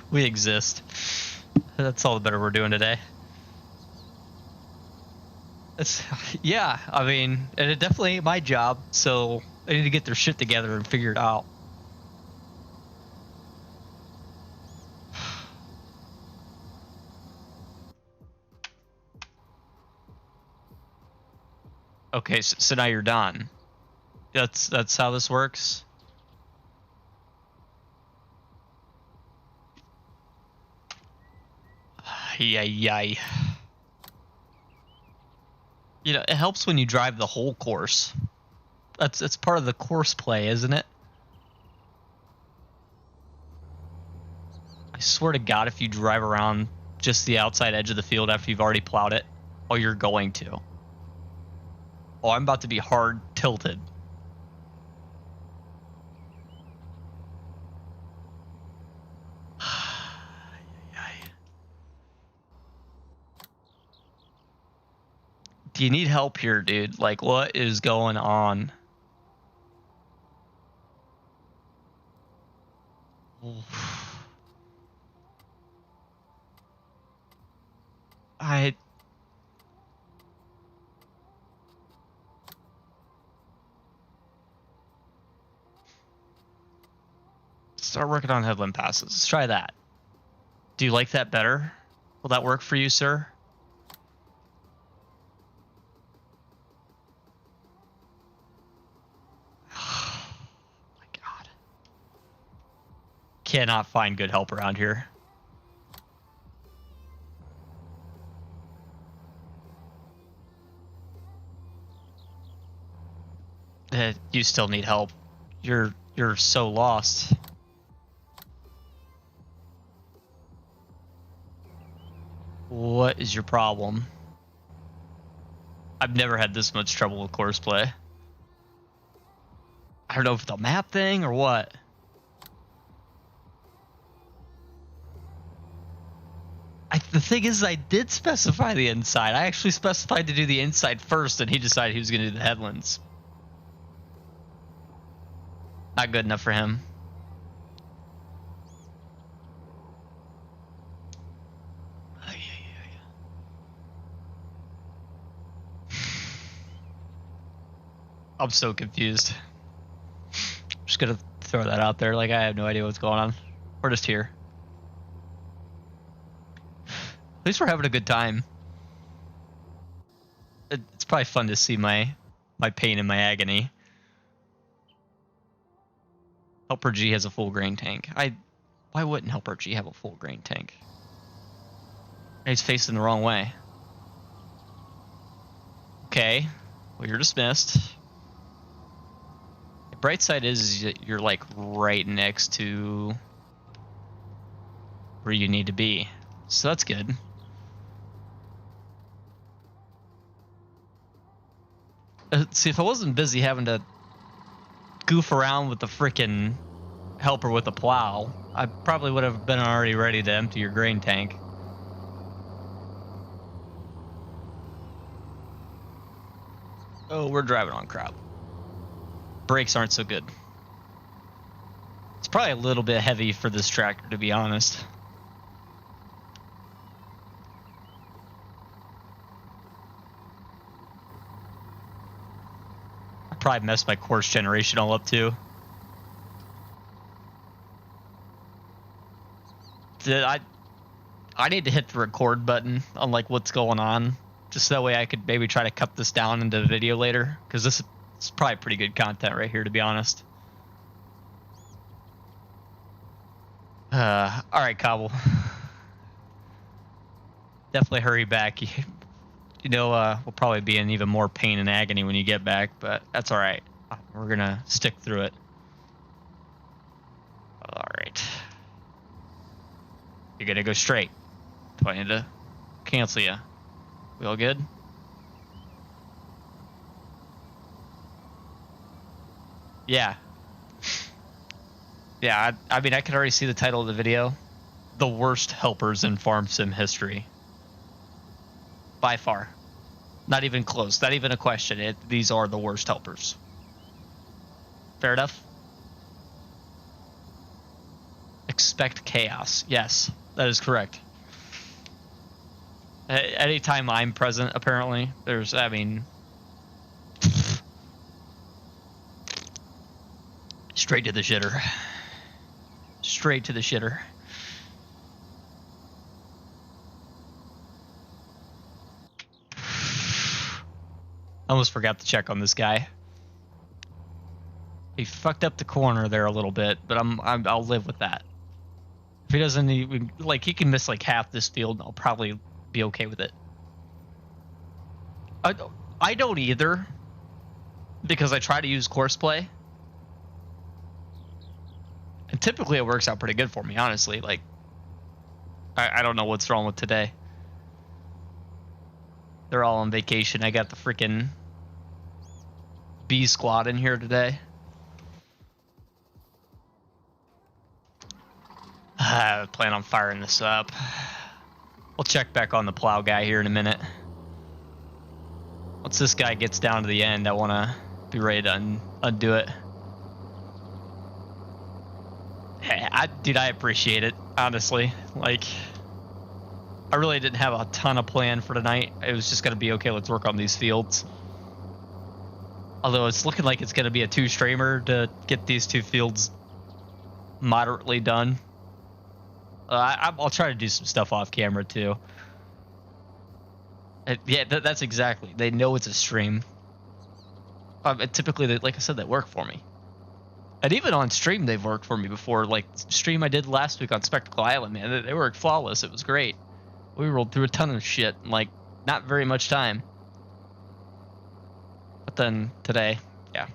We exist. That's all the better we're doing today. Yeah, I mean, and it definitely ain't my job, so they need to get their shit together and figure it out. Okay, so now you're done. That's how this works. Yay. You know, it helps when you drive the whole course. That's part of the course play, isn't it? I swear to God, if you drive around just the outside edge of the field after you've already plowed it, oh, you're going to. Oh, I'm about to be hard tilted. Do you need help here, dude? Like, what is going on? I... Start working on headland passes. Let's try that. Do you like that better? Will that work for you, sir? Oh my God. Cannot find good help around here. You still need help. You're so lost. What is your problem? I've never had this much trouble with courseplay. I don't know if it's a map thing or what. The thing is, I did specify the inside. I actually specified to do the inside first, and he decided he was going to do the headlands. Not good enough for him. I'm so confused. Just gonna throw that out there. Like, I have no idea what's going on. We're just here. At least we're having a good time. It's probably fun to see my pain and my agony. Helper G has a full grain tank. Why wouldn't Helper G have a full grain tank? He's facing the wrong way. Okay, well, you're dismissed. The bright side is you're like right next to where you need to be, so that's good. See, if I wasn't busy having to goof around with the frickin' helper with a plow, I probably would have been already ready to empty your grain tank. Oh, we're driving on crap. Brakes aren't so good. It's probably a little bit heavy for this tractor, to be honest. I probably messed my course generation all up too. I need to hit the record button on like what's going on, just so that way I could maybe try to cut this down into a video later, because this is probably pretty good content right here, to be honest. All right, Cobble. Definitely hurry back. You know, we'll probably be in even more pain and agony when you get back, but that's all right. We're gonna stick through it. All right. You're gonna go straight. Do I need to cancel you? We all good? Yeah. Yeah, I mean, I can already see the title of the video. The worst helpers in farm sim history. By far. Not even close. Not even a question. These are the worst helpers. Fair enough? Expect chaos. Yes, that is correct. Anytime I'm present, apparently, there's, I mean... Straight to the shitter. Straight to the shitter. I almost forgot to check on this guy. He fucked up the corner there a little bit, but I'll live with that. If he doesn't even, like, he can miss like half this field, I'll probably be okay with it. I don't either, because I try to use courseplay, and typically it works out pretty good for me, honestly. Like, I don't know what's wrong with today. They're all on vacation. I got the freaking B squad in here today. I plan on firing this up. We'll check back on the plow guy here in a minute. Once this guy gets down to the end, I want to be ready to undo it. Hey, dude, I appreciate it, honestly. Like, I really didn't have a ton of plan for tonight. It was just going to be, okay, let's work on these fields. Although it's looking like it's going to be a 2-streamer to get these 2 fields moderately done. I'll try to do some stuff off camera, too. Yeah, that's exactly. They know it's a stream. Typically, like I said, they work for me. And even on stream, they've worked for me before. Like, stream I did last week on Spectacle Island, man, they worked flawless. It was great. We rolled through a ton of shit in, like, not very much time. But then, today, yeah.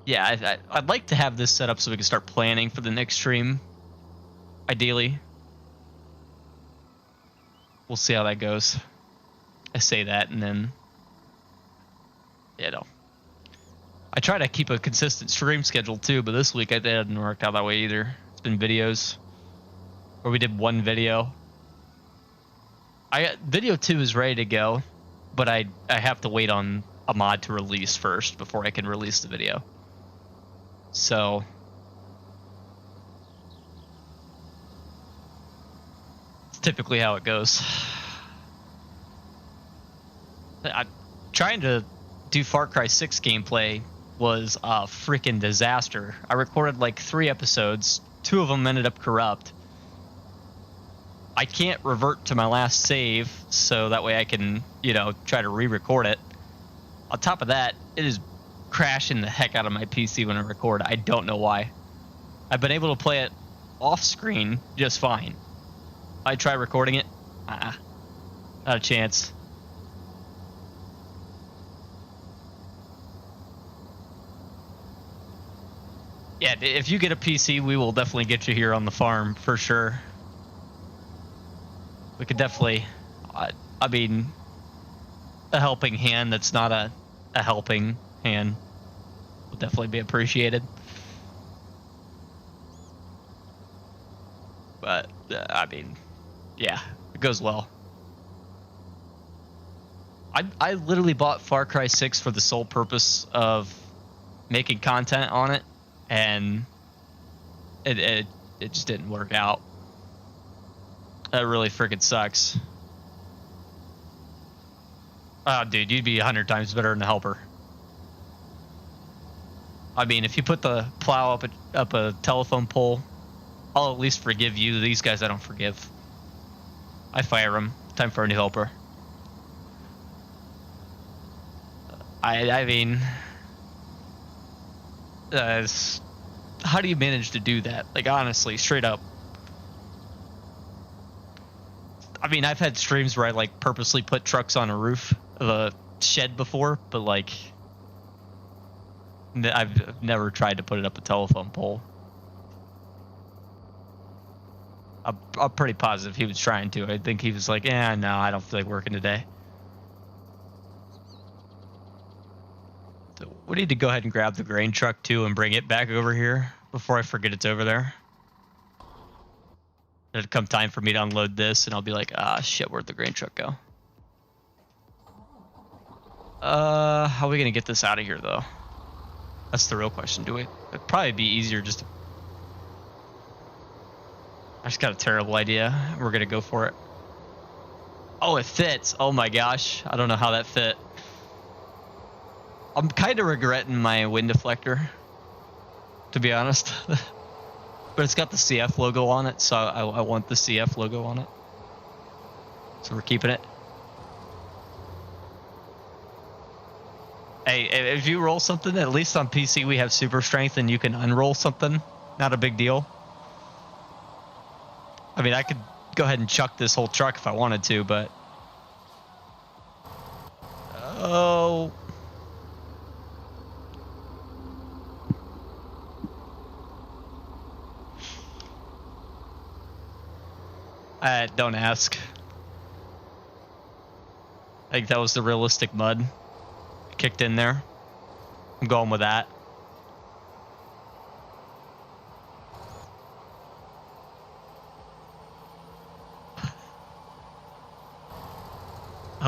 Yeah, I'd like to have this set up so we can start planning for the next stream. Ideally. We'll see how that goes. I say that and then, you know. I try to keep a consistent stream schedule too, but this week it didn't work out that way either. It's been videos. Or we did 1 video. Video 2 is ready to go, but I have to wait on a mod to release first before I can release the video. So it's typically how it goes. I'm trying to do Far Cry 6 gameplay was a freaking disaster. I recorded like 3 episodes. 2 of them ended up corrupt. I can't revert to my last save, so that way I can, you know, try to re-record it. On top of that, it is crashing the heck out of my PC when I record. I don't know why. I've been able to play it off screen just fine. I try recording it. Not a chance. Yeah, if you get a PC, we will definitely get you here on the farm for sure. We could definitely, I mean, a helping hand that's not a helping hand would definitely be appreciated. But, I mean, yeah, it goes well. I literally bought Far Cry 6 for the sole purpose of making content on it, and it just didn't work out. That really freaking sucks. Oh, dude, you'd be 100 times better than the helper. I mean, if you put the plow up a telephone pole, I'll at least forgive you. These guys I don't forgive. I fire them. Time for a new helper. I mean, how do you manage to do that? Like, honestly, straight up. I mean, I've had streams where I, like, purposely put trucks on a roof of a shed before, but, like, I've never tried to put it up a telephone pole. I'm pretty positive he was trying to. I think he was like, no, I don't feel like working today. So we need to go ahead and grab the grain truck, too, and bring it back over here before I forget it's over there. It'll come time for me to unload this, and I'll be like, shit, where'd the grain truck go? How are we gonna get this out of here, though? That's the real question. It'd probably be easier just to... I just got a terrible idea. We're gonna go for it. Oh, it fits. Oh my gosh. I don't know how that fit. I'm kind of regretting my wind deflector, to be honest. But it's got the CF logo on it, so I want the CF logo on it. So we're keeping it. Hey, if you roll something, at least on PC we have super strength and you can unroll something. Not a big deal. I mean, I could go ahead and chuck this whole truck if I wanted to, but... Oh... Don't ask. I think that was the realistic mud kicked in there. I'm going with that.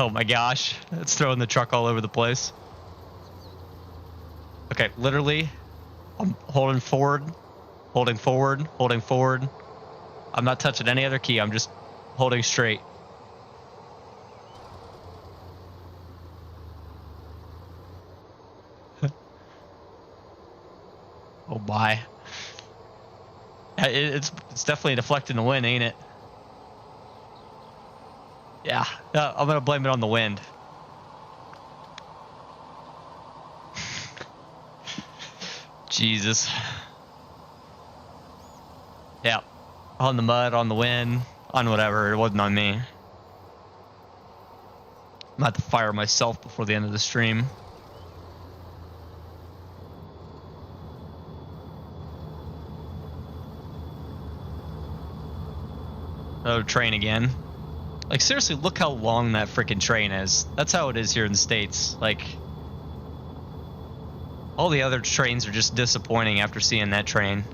Oh my gosh, it's throwing the truck all over the place. Okay, literally, I'm holding forward, holding forward, holding forward. I'm not touching any other key. I'm just holding straight. Oh my. It's definitely deflecting the wind, ain't it? Yeah, I'm gonna blame it on the wind. Jesus. Yeah, on the mud, on the wind, on whatever. It wasn't on me. I'm gonna have to fire myself before the end of the stream. Another train again. Like, seriously, look how long that freaking train is. That's how it is here in the States. Like, all the other trains are just disappointing after seeing that train.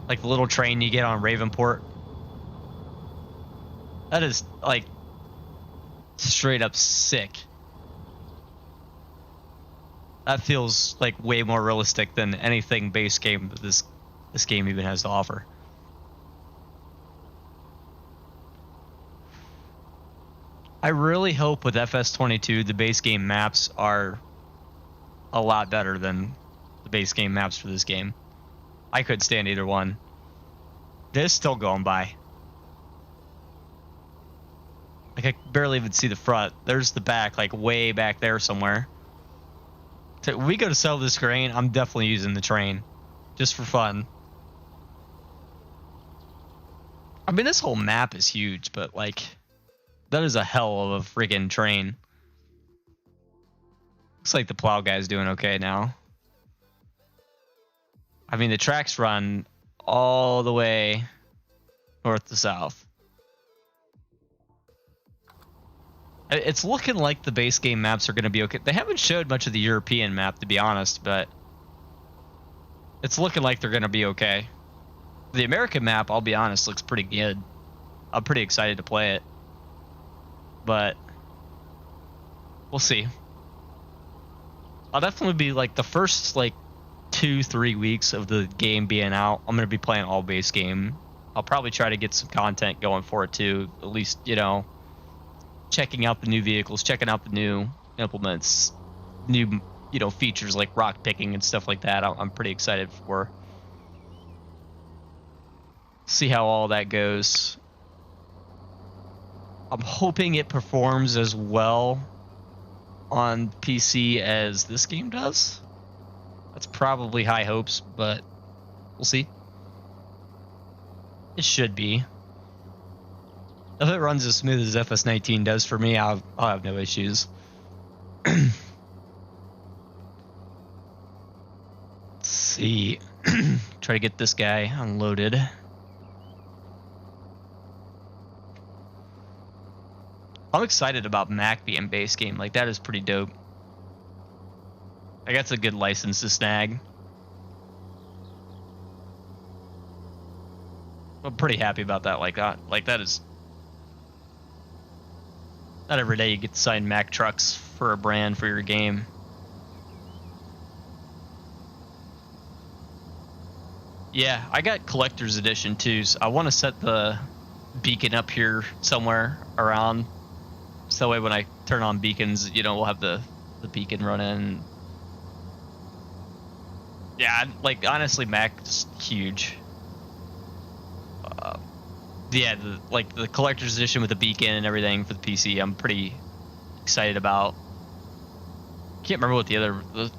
Like the little train you get on Ravenport. That is, like, straight up sick. That feels like way more realistic than anything base game that this game even has to offer. I really hope with FS22 the base game maps are a lot better than the base game maps for this game. I could stand either one. This still going by. Like, I barely even see the front. There's the back, like way back there somewhere. So we go to sell this grain, I'm definitely using the train. Just for fun. I mean, this whole map is huge, but like, that is a hell of a friggin' train. Looks like the plow guy's doing okay now. I mean, the tracks run all the way north to south. It's looking like the base game maps are going to be okay. They haven't showed much of the European map, to be honest, but it's looking like they're going to be okay. The American map, I'll be honest, looks pretty good. I'm pretty excited to play it. But we'll see. I'll definitely be like the first like 2-3 weeks of the game being out, I'm going to be playing all base game. I'll probably try to get some content going for it too. At least, you know, checking out the new vehicles, checking out the new implements, new, you know, features like rock picking and stuff like that. I'm pretty excited for. See how all that goes. I'm hoping it performs as well on PC as this game does. That's probably high hopes, but we'll see. It should be. If it runs as smooth as FS19 does for me, I'll have no issues. Let's see. Try to get this guy unloaded. I'm excited about Mac being base game. Like, that is pretty dope. Like, that's a good license to snag. I'm pretty happy about that. Like that is... Not every day you get to sign Mac trucks for a brand for your game. Yeah, I got collector's edition too, so I want to set the beacon up here somewhere around. So that way when I turn on beacons, you know, we'll have the beacon running. Yeah, like, honestly, Mac's huge. Yeah, the collector's edition with the beacon and everything for the PC, I'm pretty excited about. Can't remember what the other... It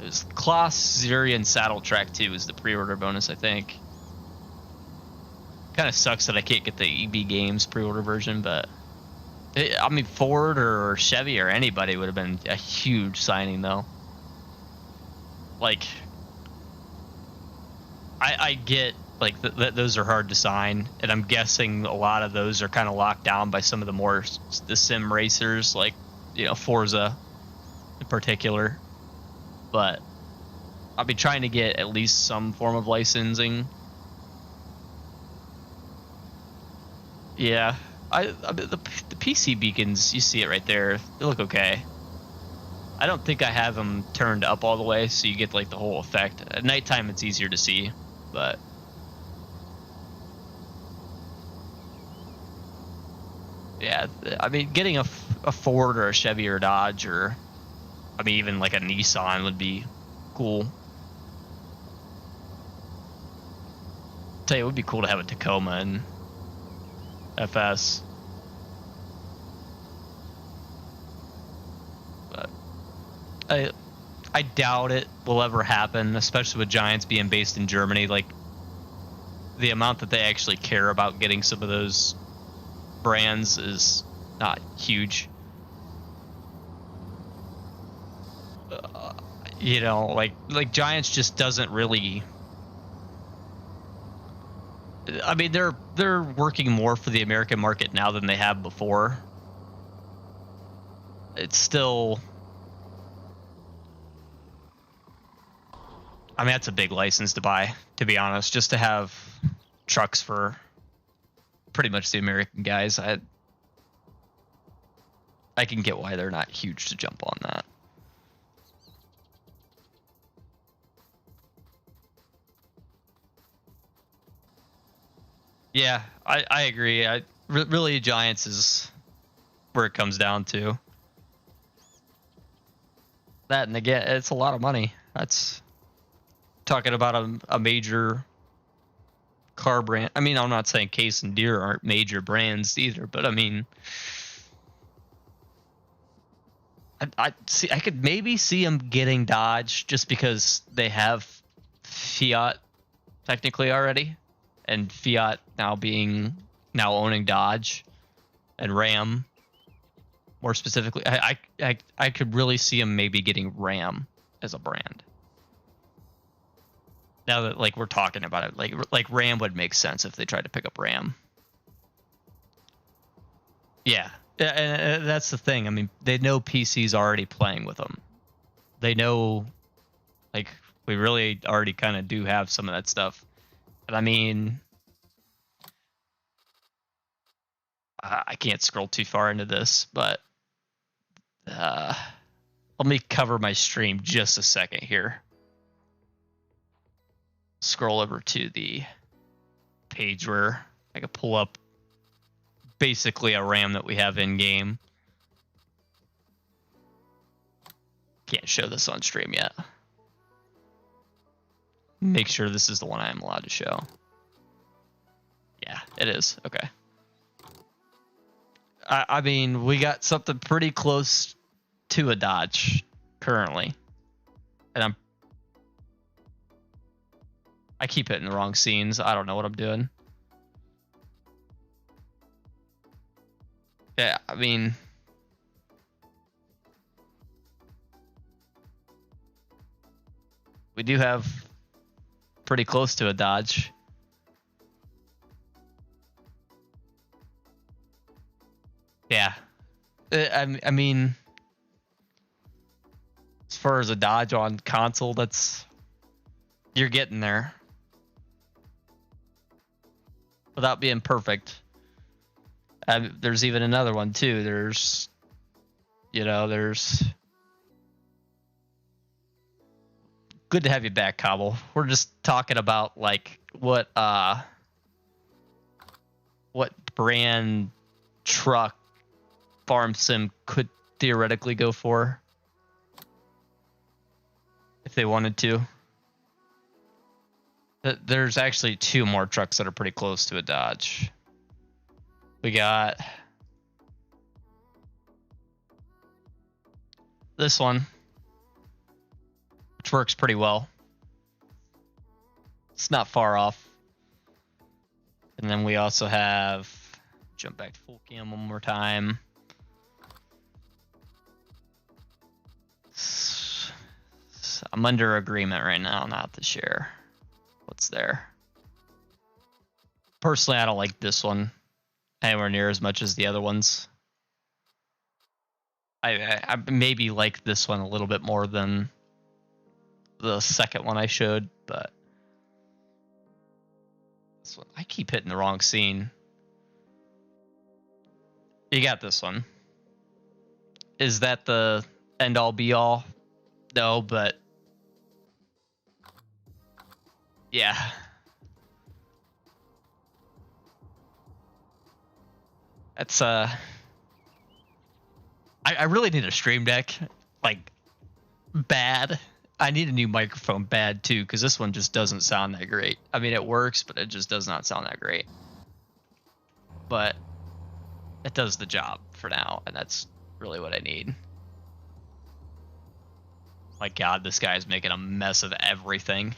was Kloss, Zuri, and Saddle Track 2 is the pre-order bonus, I think. Kind of sucks that I can't get the EB Games pre-order version, but... I mean, Ford or Chevy or anybody would have been a huge signing, though. Like... I get... Like, those are hard to sign, and I'm guessing a lot of those are kind of locked down by some of the sim racers, like, you know, Forza in particular. But I'll be trying to get at least some form of licensing. Yeah, I mean, the PC beacons, you see it right there. They look okay. I don't think I have them turned up all the way, so you get like the whole effect. At nighttime, it's easier to see, but yeah, I mean, getting a Ford or a Chevy or a Dodge, or I mean, even like a Nissan would be cool. Tell you, it would be cool to have a Tacoma and FS. But I doubt it will ever happen, especially with Giants being based in Germany. Like, the amount that they actually care about getting some of those brands is not huge. You know, like Giants just doesn't really. I mean, they're working more for the American market now than they have before. It's still, I mean, that's a big license to buy, to be honest, just to have trucks for pretty much the American guys. I can get why they're not huge to jump on that. Yeah, I agree. Really, Giants is where it comes down to. That, and again, it's a lot of money. That's talking about a major car brand. I mean, I'm not saying Case and Deere aren't major brands either, but I mean, I could maybe see them getting Dodge just because they have Fiat technically already, and Fiat now owning Dodge and Ram more specifically. I could really see them maybe getting Ram as a brand. Now that like we're talking about it, like Ram would make sense if they tried to pick up Ram. Yeah, and that's the thing. I mean, they know PC's already playing with them. They know, like, we really already kind of do have some of that stuff. But I mean, I can't scroll too far into this, but let me cover my stream just a second here. Scroll over to the page where I can pull up basically a RAM that we have in game. Can't show this on stream yet. Make sure this is the one I am allowed to show. Yeah, it is. Okay. I mean, we got something pretty close to a Dodge currently, and I keep hitting the wrong scenes. I don't know what I'm doing. Yeah, I mean, we do have pretty close to a Dodge. Yeah. I mean, as far as a Dodge on console, you're getting there. Without being perfect. There's even another one too. There's good to have you back, Cobble. We're just talking about like what brand truck farm sim could theoretically go for if they wanted to. There's actually two more trucks that are pretty close to a Dodge. We got this one, which works pretty well. It's not far off. And then we also have, jump back to full cam one more time. I'm under agreement right now not to share what's there. Personally, I don't like this one anywhere near as much as the other ones. I maybe like this one a little bit more than the second one I showed, but this one, I keep hitting the wrong scene. You got this one. Is that the end all be all? No, but yeah. That's I really need a stream deck, like, bad. I need a new microphone bad too, because this one just doesn't sound that great. I mean, it works, but it just does not sound that great. But it does the job for now, and that's really what I need. My God, this guy is making a mess of everything.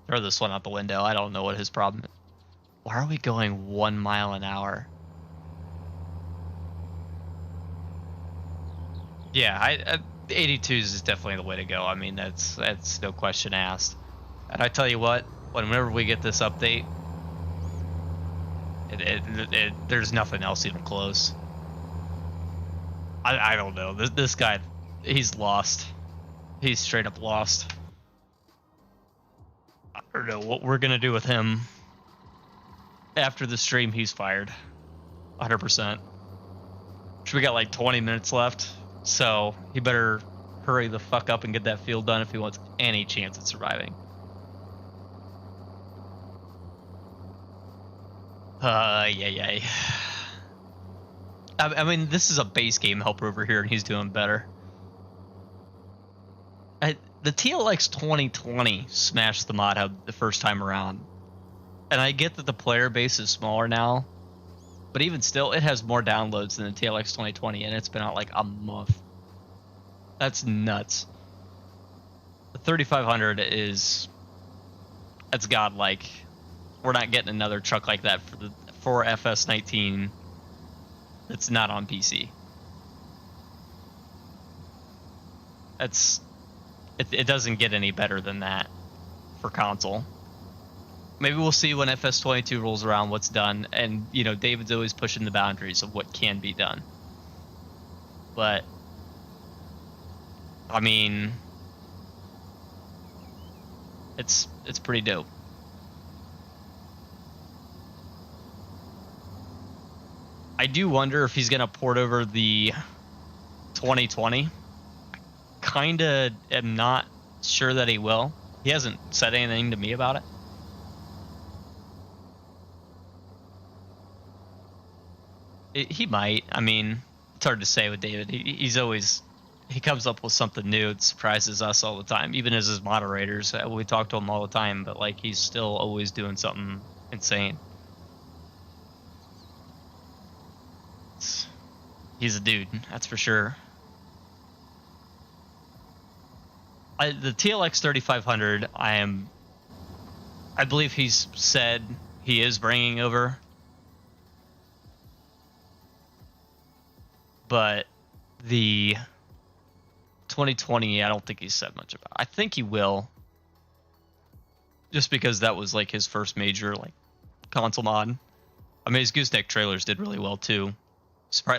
Throw this one out the window. I don't know what his problem is. Why are we going 1 mile an hour? Yeah, 82s is definitely the way to go. I mean, that's no question asked. And I tell you what, whenever we get this update, there's nothing else even close. I don't know. This guy, he's lost. He's straight up lost. I don't know what we're gonna do with him. After the stream, he's fired. 100%. We got like 20 minutes left, so he better hurry the fuck up and get that field done if he wants any chance at surviving. Yeah. I mean, this is a base game helper over here, and he's doing better. The TLX 2020 smashed the mod hub the first time around. And I get that the player base is smaller now, but even still, it has more downloads than the TLX 2020, and it's been out like a month. That's nuts. The 3500 that's godlike. We're not getting another truck like that for FS19 that's not on PC. It doesn't get any better than that for console. Maybe we'll see when FS22 rolls around what's done, and you know, David's always pushing the boundaries of what can be done. But I mean, it's pretty dope. I do wonder if he's gonna port over the 2020. Kinda am not sure that he will. He hasn't said anything to me about it. He might. I mean, it's hard to say with David. He comes up with something new. It surprises us all the time, even as his moderators. We talk to him all the time, but like, he's still always doing something insane. He's a dude, that's for sure. The TLX 3500, I believe he's said he is bringing over. But the 2020, I don't think he's said much about. I think he will, just because that was like his first major like console mod. I mean, his gooseneck trailers did really well too.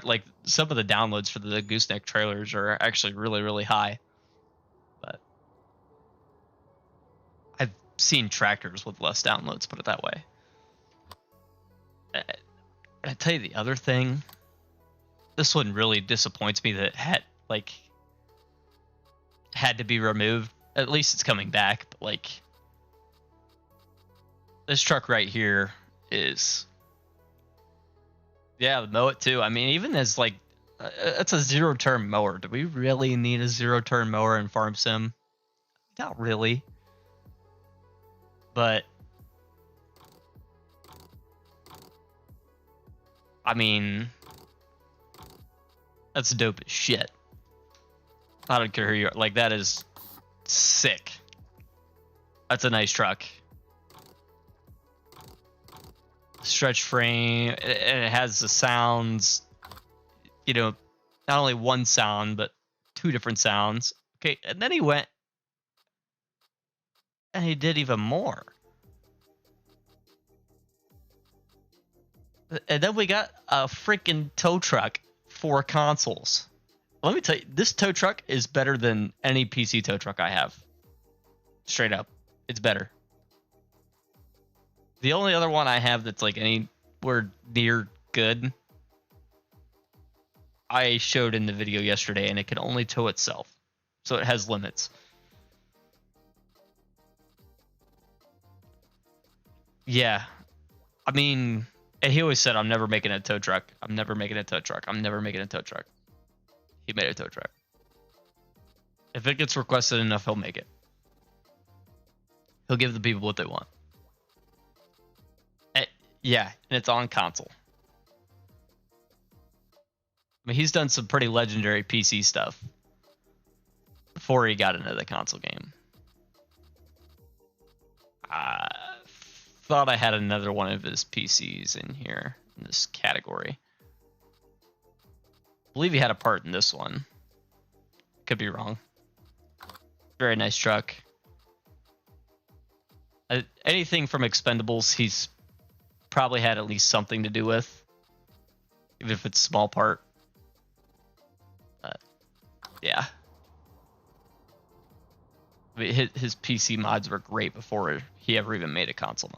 Like, some of the downloads for the gooseneck trailers are actually really, really high. But I've seen tractors with less downloads, put it that way. I tell you the other thing. This one really disappoints me that it had to be removed. At least it's coming back, but like, this truck right here is, yeah, mow it too. I mean, even as like, it's a zero-turn mower. Do we really need a zero-turn mower in Farm Sim? Not really. But I mean, that's dope as shit. I don't care who you are. Like, that is sick. That's a nice truck. Stretch frame, and it has the sounds, you know, not only one sound, but two different sounds. Okay, and then he went and he did even more. And then we got a freaking tow truck for consoles. Let me tell you, this tow truck is better than any PC tow truck I have. Straight up, it's better. The only other one I have that's like anywhere near good, I showed in the video yesterday, and it can only tow itself. So it has limits. Yeah. I mean, and he always said, I'm never making a tow truck. I'm never making a tow truck. I'm never making a tow truck. He made a tow truck. If it gets requested enough, he'll make it. He'll give the people what they want. Yeah, and it's on console. I mean, he's done some pretty legendary PC stuff before he got into the console game. I thought I had another one of his PCs in here in this category. I believe he had a part in this one. Could be wrong. Very nice truck. Anything from Expendables, he's probably had at least something to do with, even if it's a small part. Yeah. I mean, his PC mods were great before he ever even made a console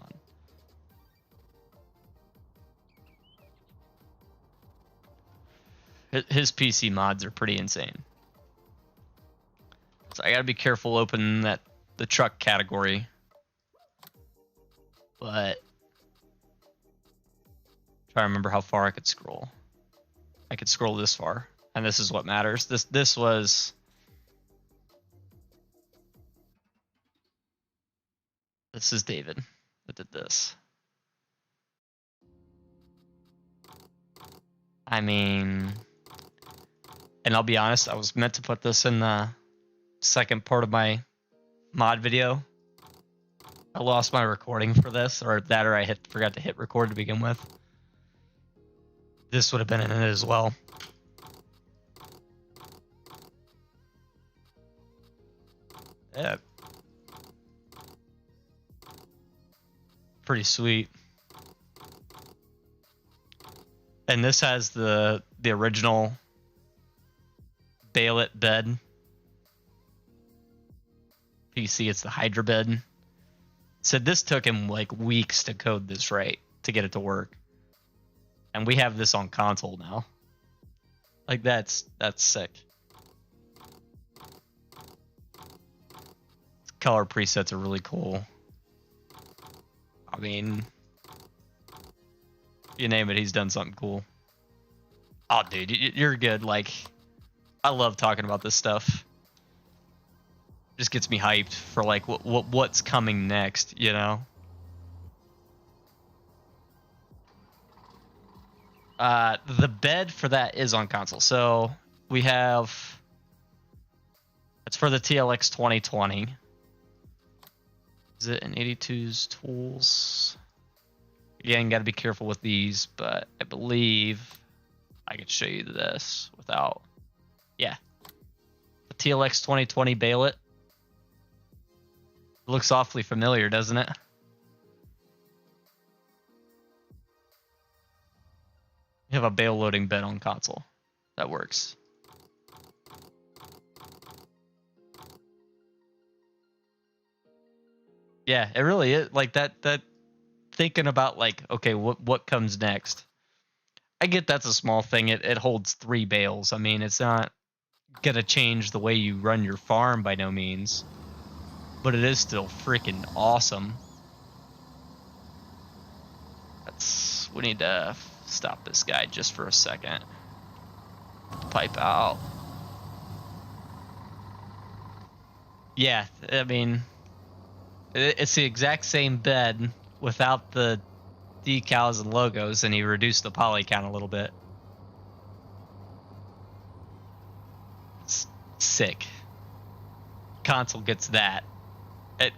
mod. His PC mods are pretty insane. So I gotta be careful opening the truck category. But try to remember how far I could scroll. I could scroll this far, and this is what matters. This was this is David that did this. I mean, and I'll be honest, I was meant to put this in the second part of my mod video. I lost my recording for this, or I forgot to hit record to begin with. This would have been in it as well. Yeah. Pretty sweet. And this has the original Balet bed. PC, it's the Hydra bed. Said this took him like weeks to code this right to get it to work. And we have this on console now. Like that's sick. Color presets are really cool. I mean, you name it, he's done something cool. Oh, dude, you're good. Like, I love talking about this stuff. Just gets me hyped for like what's coming next, you know. The bed for that is on console. So we have, it's for the TLX 2020. Is it an 82's tools? Again, got to be careful with these, but I believe I could show you this without. Yeah. The TLX 2020 Balet. Looks awfully familiar, doesn't it? You have a bale loading bed on console. That works. Yeah, it really is. Like that thinking about like, okay, what comes next? I get that's a small thing. It holds 3 bales. I mean, it's not gonna change the way you run your farm by no means. But it is still freaking awesome. We need to stop this guy just for a second. Pipe out. Yeah, I mean, it's the exact same bed without the decals and logos, and he reduced the poly count a little bit. It's sick. Console gets that.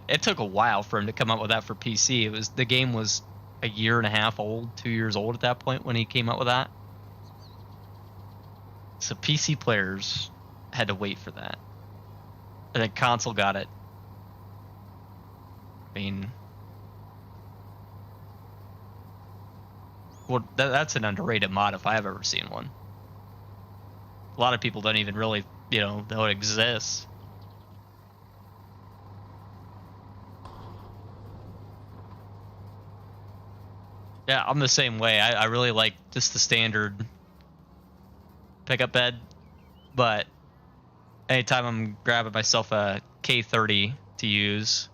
It took a while for him to come up with that for PC. The game was a year and a half old, 2 years old at that point when he came out with that. So PC players had to wait for that. And then console got it. I mean, well, that's an underrated mod if I've ever seen one. A lot of people don't even really, know it exists. Yeah, I'm the same way. I really like just the standard pickup bed, but anytime I'm grabbing myself a K30 to use,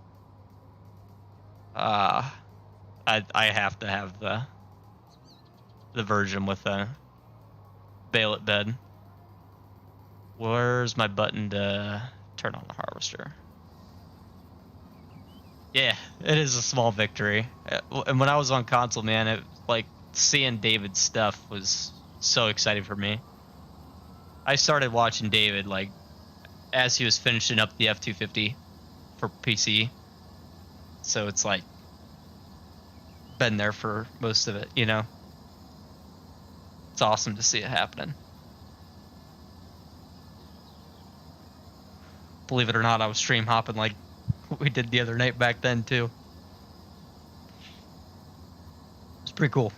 uh, I have to have the version with a bayonet bed. Where's my button to turn on the harvester? Yeah, it is a small victory. And when I was on console, man, it like seeing David's stuff was so exciting for me. I started watching David like as he was finishing up the F250 for PC. So it's like been there for most of it, you know. It's awesome to see it happening. Believe it or not, I was stream hopping like we did the other night back then too. It's pretty cool.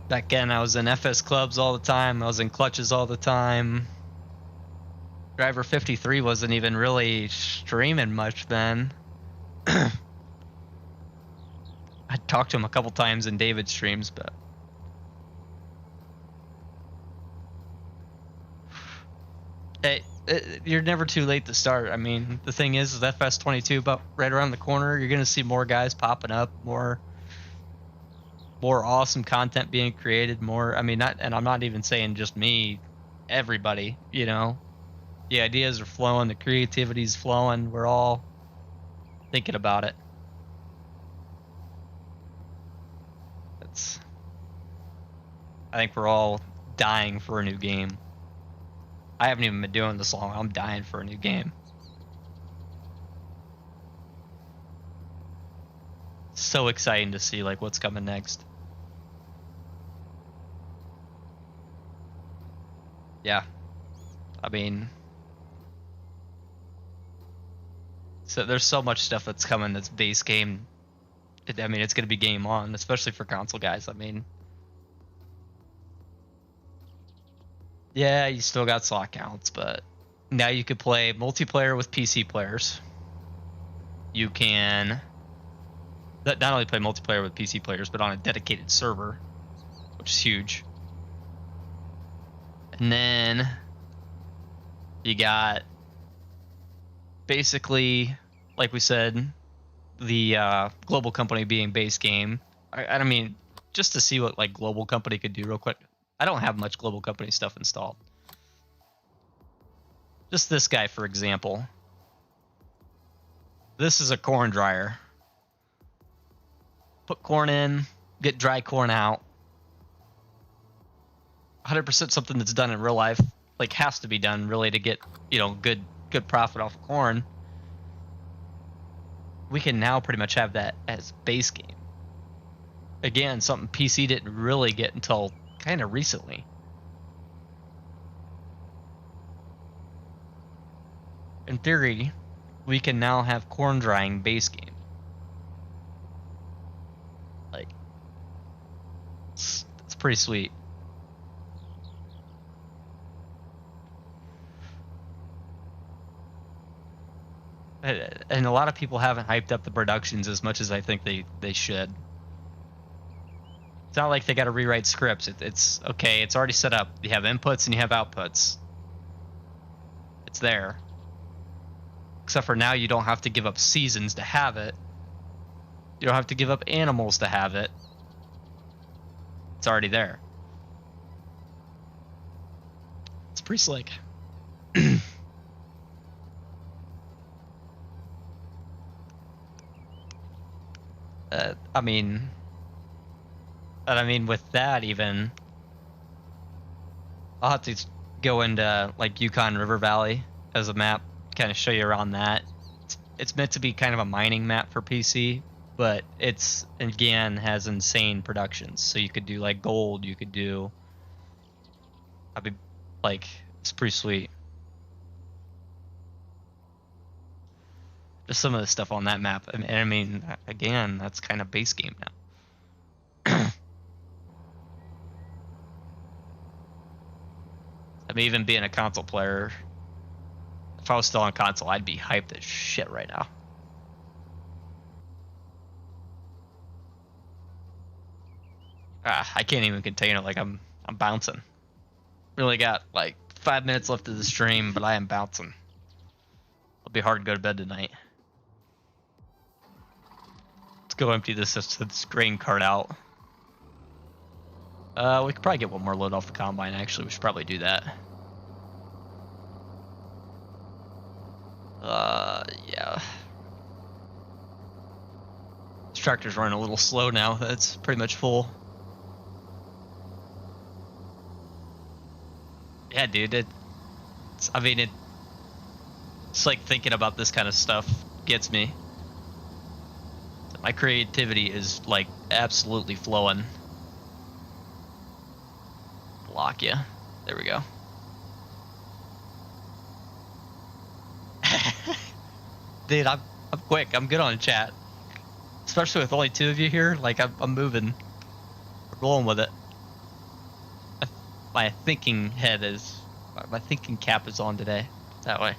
Back then, I was in FS clubs all the time. I was in clutches all the time. Driver 53 wasn't even really streaming much then. I talked to him a couple times in David's streams, but you're never too late to start. I mean, the thing is FS22 about right around the corner. You're gonna see more guys popping up, more awesome content being created. More, I mean, not, and I'm not even saying just me, everybody. You know, the ideas are flowing, the creativity's flowing. We're all thinking about it. I think we're all dying for a new game. I haven't even been doing this long. I'm dying for a new game. So exciting to see like what's coming next. Yeah. I mean, so there's so much stuff that's coming that's base game. I mean, it's going to be game on, especially for console guys. I mean, yeah, you still got slot counts, but now you could play multiplayer with PC players. You can not only play multiplayer with PC players, but on a dedicated server, which is huge. And then you got basically, like we said, the global company being base game. I mean, just to see what like global company could do real quick. I don't have much global company stuff installed. Just this guy, for example. This is a corn dryer. Put corn in, get dry corn out. 100% something that's done in real life, like has to be done really to get, you know, good profit off of corn. We can now pretty much have that as base game. Again, something PC didn't really get until kind of recently. In theory, we can now have corn drying base game. Like, it's pretty sweet. And a lot of people haven't hyped up the productions as much as I think they should. It's not like they got to rewrite scripts. It's okay. It's already set up. You have inputs and you have outputs. It's there. Except for now, you don't have to give up seasons to have it. You don't have to give up animals to have it. It's already there. It's pretty slick. I mean, with that even, I'll have to go into like Yukon River Valley as a map, kind of show you around that. It's meant to be kind of a mining map for PC, but it's, again, has insane productions. So you could do like gold, you could do, like, it's pretty sweet. Just some of the stuff on that map. And I mean, again, that's kind of base game now. I mean, even being a console player, if I was still on console, I'd be hyped as shit right now. I can't even contain it. Like I'm bouncing. Really got like 5 minutes left of the stream, but I am bouncing. It'll be hard to go to bed tonight. Let's go empty this grain cart out. We could probably get one more load off the combine. Actually, we should probably do that. Yeah. This tractor's running a little slow now. That's pretty much full. Yeah, dude. It's like thinking about this kind of stuff gets me. My creativity is like absolutely flowing. Block you. There we go. Dude, I'm quick. I'm good on chat. Especially with only 2 of you here. Like I'm moving. We're rolling with it. My thinking cap is on today. That way.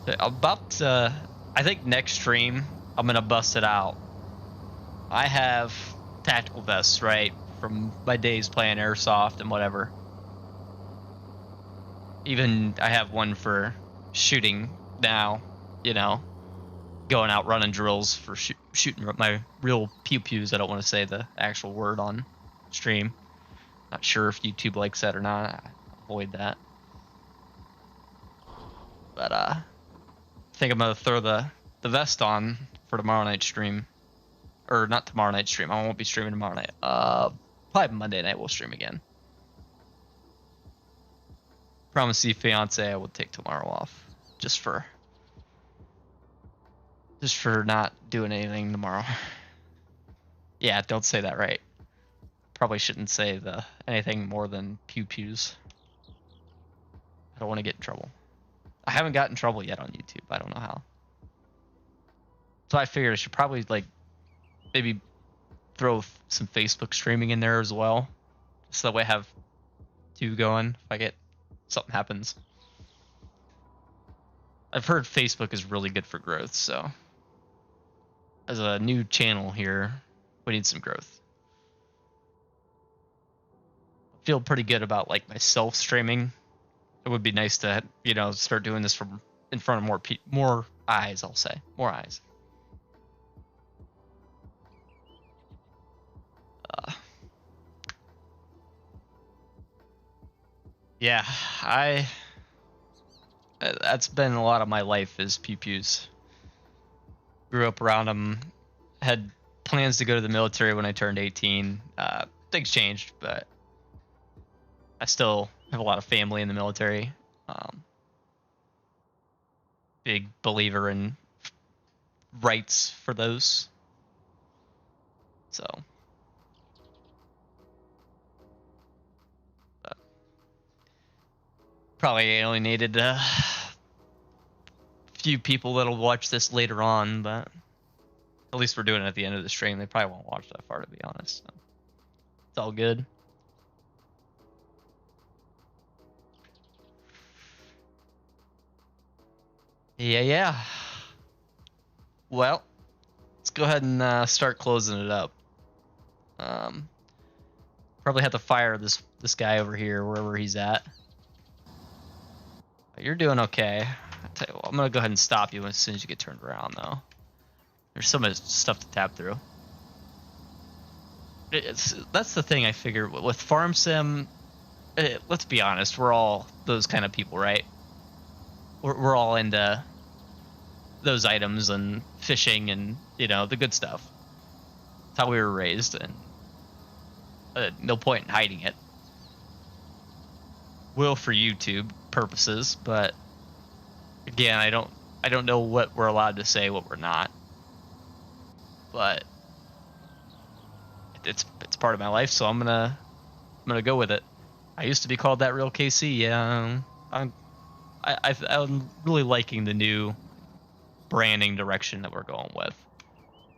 I think next stream I'm gonna bust it out. I have tactical vests, right, from my days playing airsoft and whatever. Even I have one for shooting now, you know, going out running drills for shooting my real pew-pews. I don't want to say the actual word on stream. Not sure if YouTube likes that or not. I avoid that. But I think I'm gonna throw the vest on for tomorrow night's stream. Or not tomorrow night's stream. I won't be streaming tomorrow night. Probably Monday night we'll stream again. Promise you, fiance, I will take tomorrow off, just for not doing anything tomorrow. Yeah, don't say that, right? Probably shouldn't say anything more than pew-pews. I don't want to get in trouble. I haven't gotten in trouble yet on YouTube. I don't know how. So I figured I should probably like maybe throw some Facebook streaming in there as well, so that way I have 2 going if something happens. I've heard Facebook is really good for growth, so as a new channel here, we need some growth. I feel pretty good about like my self streaming. It would be nice to, you know, start doing this from in front of more eyes. I'll say more eyes. Yeah, that's been a lot of my life is pew-pews. Grew up around them, had plans to go to the military when I turned 18. Things changed, but I still have a lot of family in the military. Big believer in rights for those. So probably only needed a few people that'll watch this later on, but at least we're doing it at the end of the stream. They probably won't watch that far, to be honest. So it's all good. Yeah. Well, let's go ahead and start closing it up. Probably have to fire this guy over here, wherever he's at. You're doing okay. I'll tell you what, I'm gonna go ahead and stop you as soon as you get turned around, though. There's so much stuff to tap through. That's the thing I figure with Farm Sim. Let's be honest, we're all those kind of people, right? We're all into those items and fishing and, you know, the good stuff. That's how we were raised, and no point in hiding it. Will for YouTube purposes, but again, I don't know what we're allowed to say, what we're not. But it's part of my life, so I'm gonna go with it. I used to be called That Real KC. Yeah, I'm really liking the new branding direction that we're going with.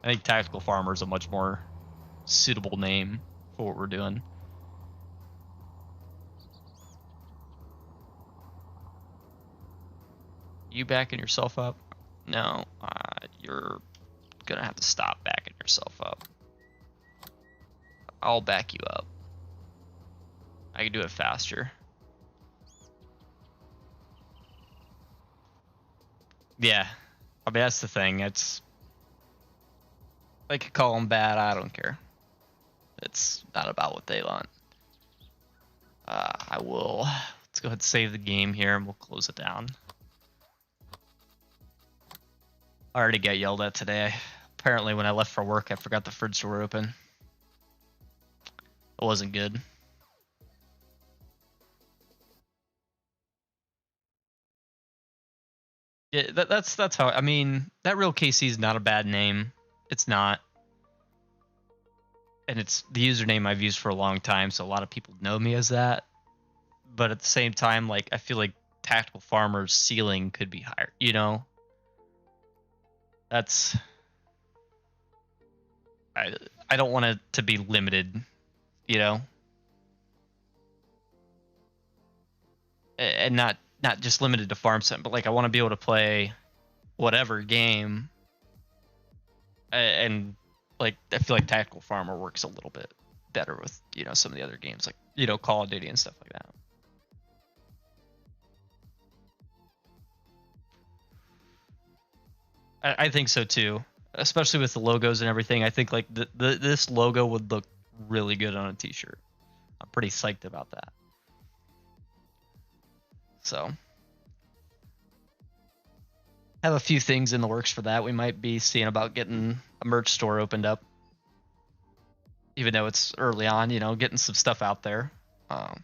I think Tactical Farmer is a much more suitable name for what we're doing. You backing yourself up? No, you're gonna have to stop backing yourself up. I'll back you up. I can do it faster. Yeah, I mean that's the thing. It's they could call them bad. I don't care. It's not about what they want. I will. Let's go ahead and save the game here, and we'll close it down. I already got yelled at today. Apparently, when I left for work, I forgot the fridge door open. It wasn't good. Yeah, that's how. I mean, that real KC is not a bad name. It's not, and it's the username I've used for a long time, so a lot of people know me as that. But at the same time, like I feel like Tactical Farmer's ceiling could be higher. You know, that's I don't want it to be limited. You know, and not just limited to farm sim, but like I want to be able to play whatever game. And like I feel like Tactical Farmer works a little bit better with some of the other games like Call of Duty and stuff like that. I think so too, especially with the logos and everything. I think like this logo would look really good on a t-shirt. I'm pretty psyched about that. So have a few things in the works for that. We might be seeing about getting a merch store opened up, even though it's early on, getting some stuff out there. So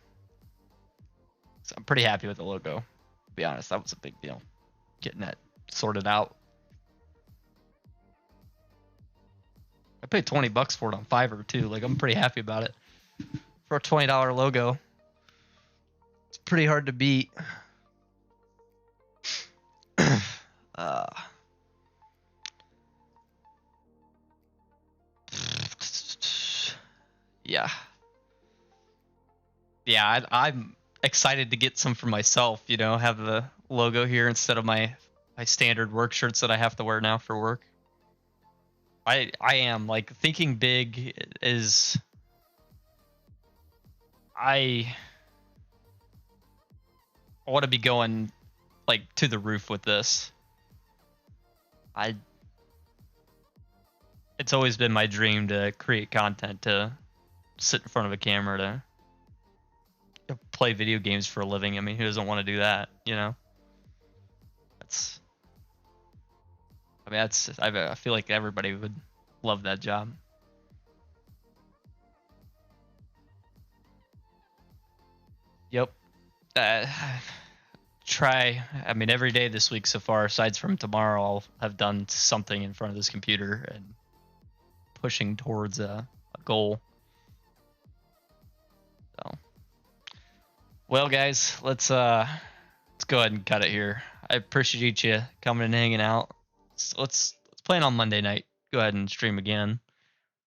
I'm pretty happy with the logo. To be honest, that was a big deal, getting that sorted out. I paid $20 for it on Fiverr too. Like I'm pretty happy about it for a $20 logo. It's pretty hard to beat. Yeah, I'm excited to get some for myself. Have the logo here instead of my standard work shirts that I have to wear now for work. I am like thinking big is I want to be going like to the roof with this. It's always been my dream to create content, to sit in front of a camera, to play video games for a living. I mean, who doesn't want to do that? I feel like everybody would love that job. Yep. I mean, every day this week so far, aside from tomorrow, I'll have done something in front of this computer and pushing towards a goal. So, well, guys, let's go ahead and cut it here. I appreciate you coming and hanging out. Let's plan on Monday night. Go ahead and stream again.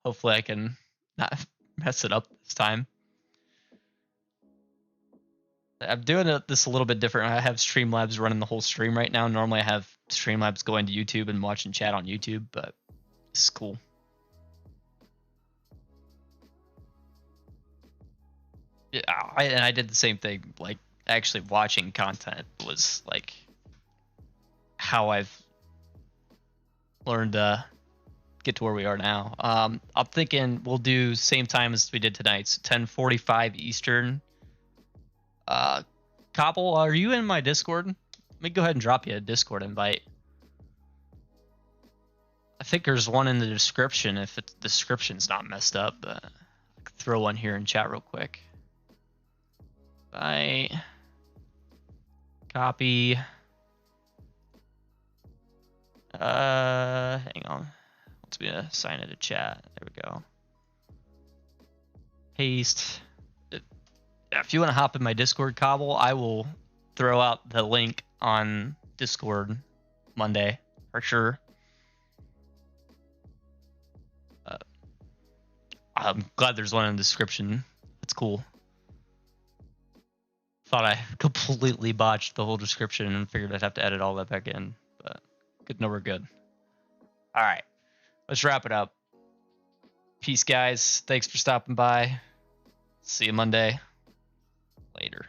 Hopefully, I can not mess it up this time. I'm doing this a little bit different. I have Streamlabs running the whole stream right now. Normally, I have Streamlabs going to YouTube and watching chat on YouTube, but this is cool. Yeah, I did the same thing. Like, actually watching content was like how I've learned to get to where we are now. I'm thinking we'll do same time as we did tonight, so 10:45 Eastern. Cobble, are you in my Discord? Let me go ahead and drop you a Discord invite. I think there's one in the description if the description's not messed up, but I could throw one here in chat real quick. Bye. Copy. Hang on. Let's be assign it to chat. There we go. Paste. If you want to hop in my Discord, Cobble, I will throw out the link on Discord Monday for sure. I'm glad there's one in the description. That's cool. Thought I completely botched the whole description and figured I'd have to edit all that back in, but good to know we're good. All right. let's wrap it up. Peace, guys. Thanks for stopping by. See you Monday. Later.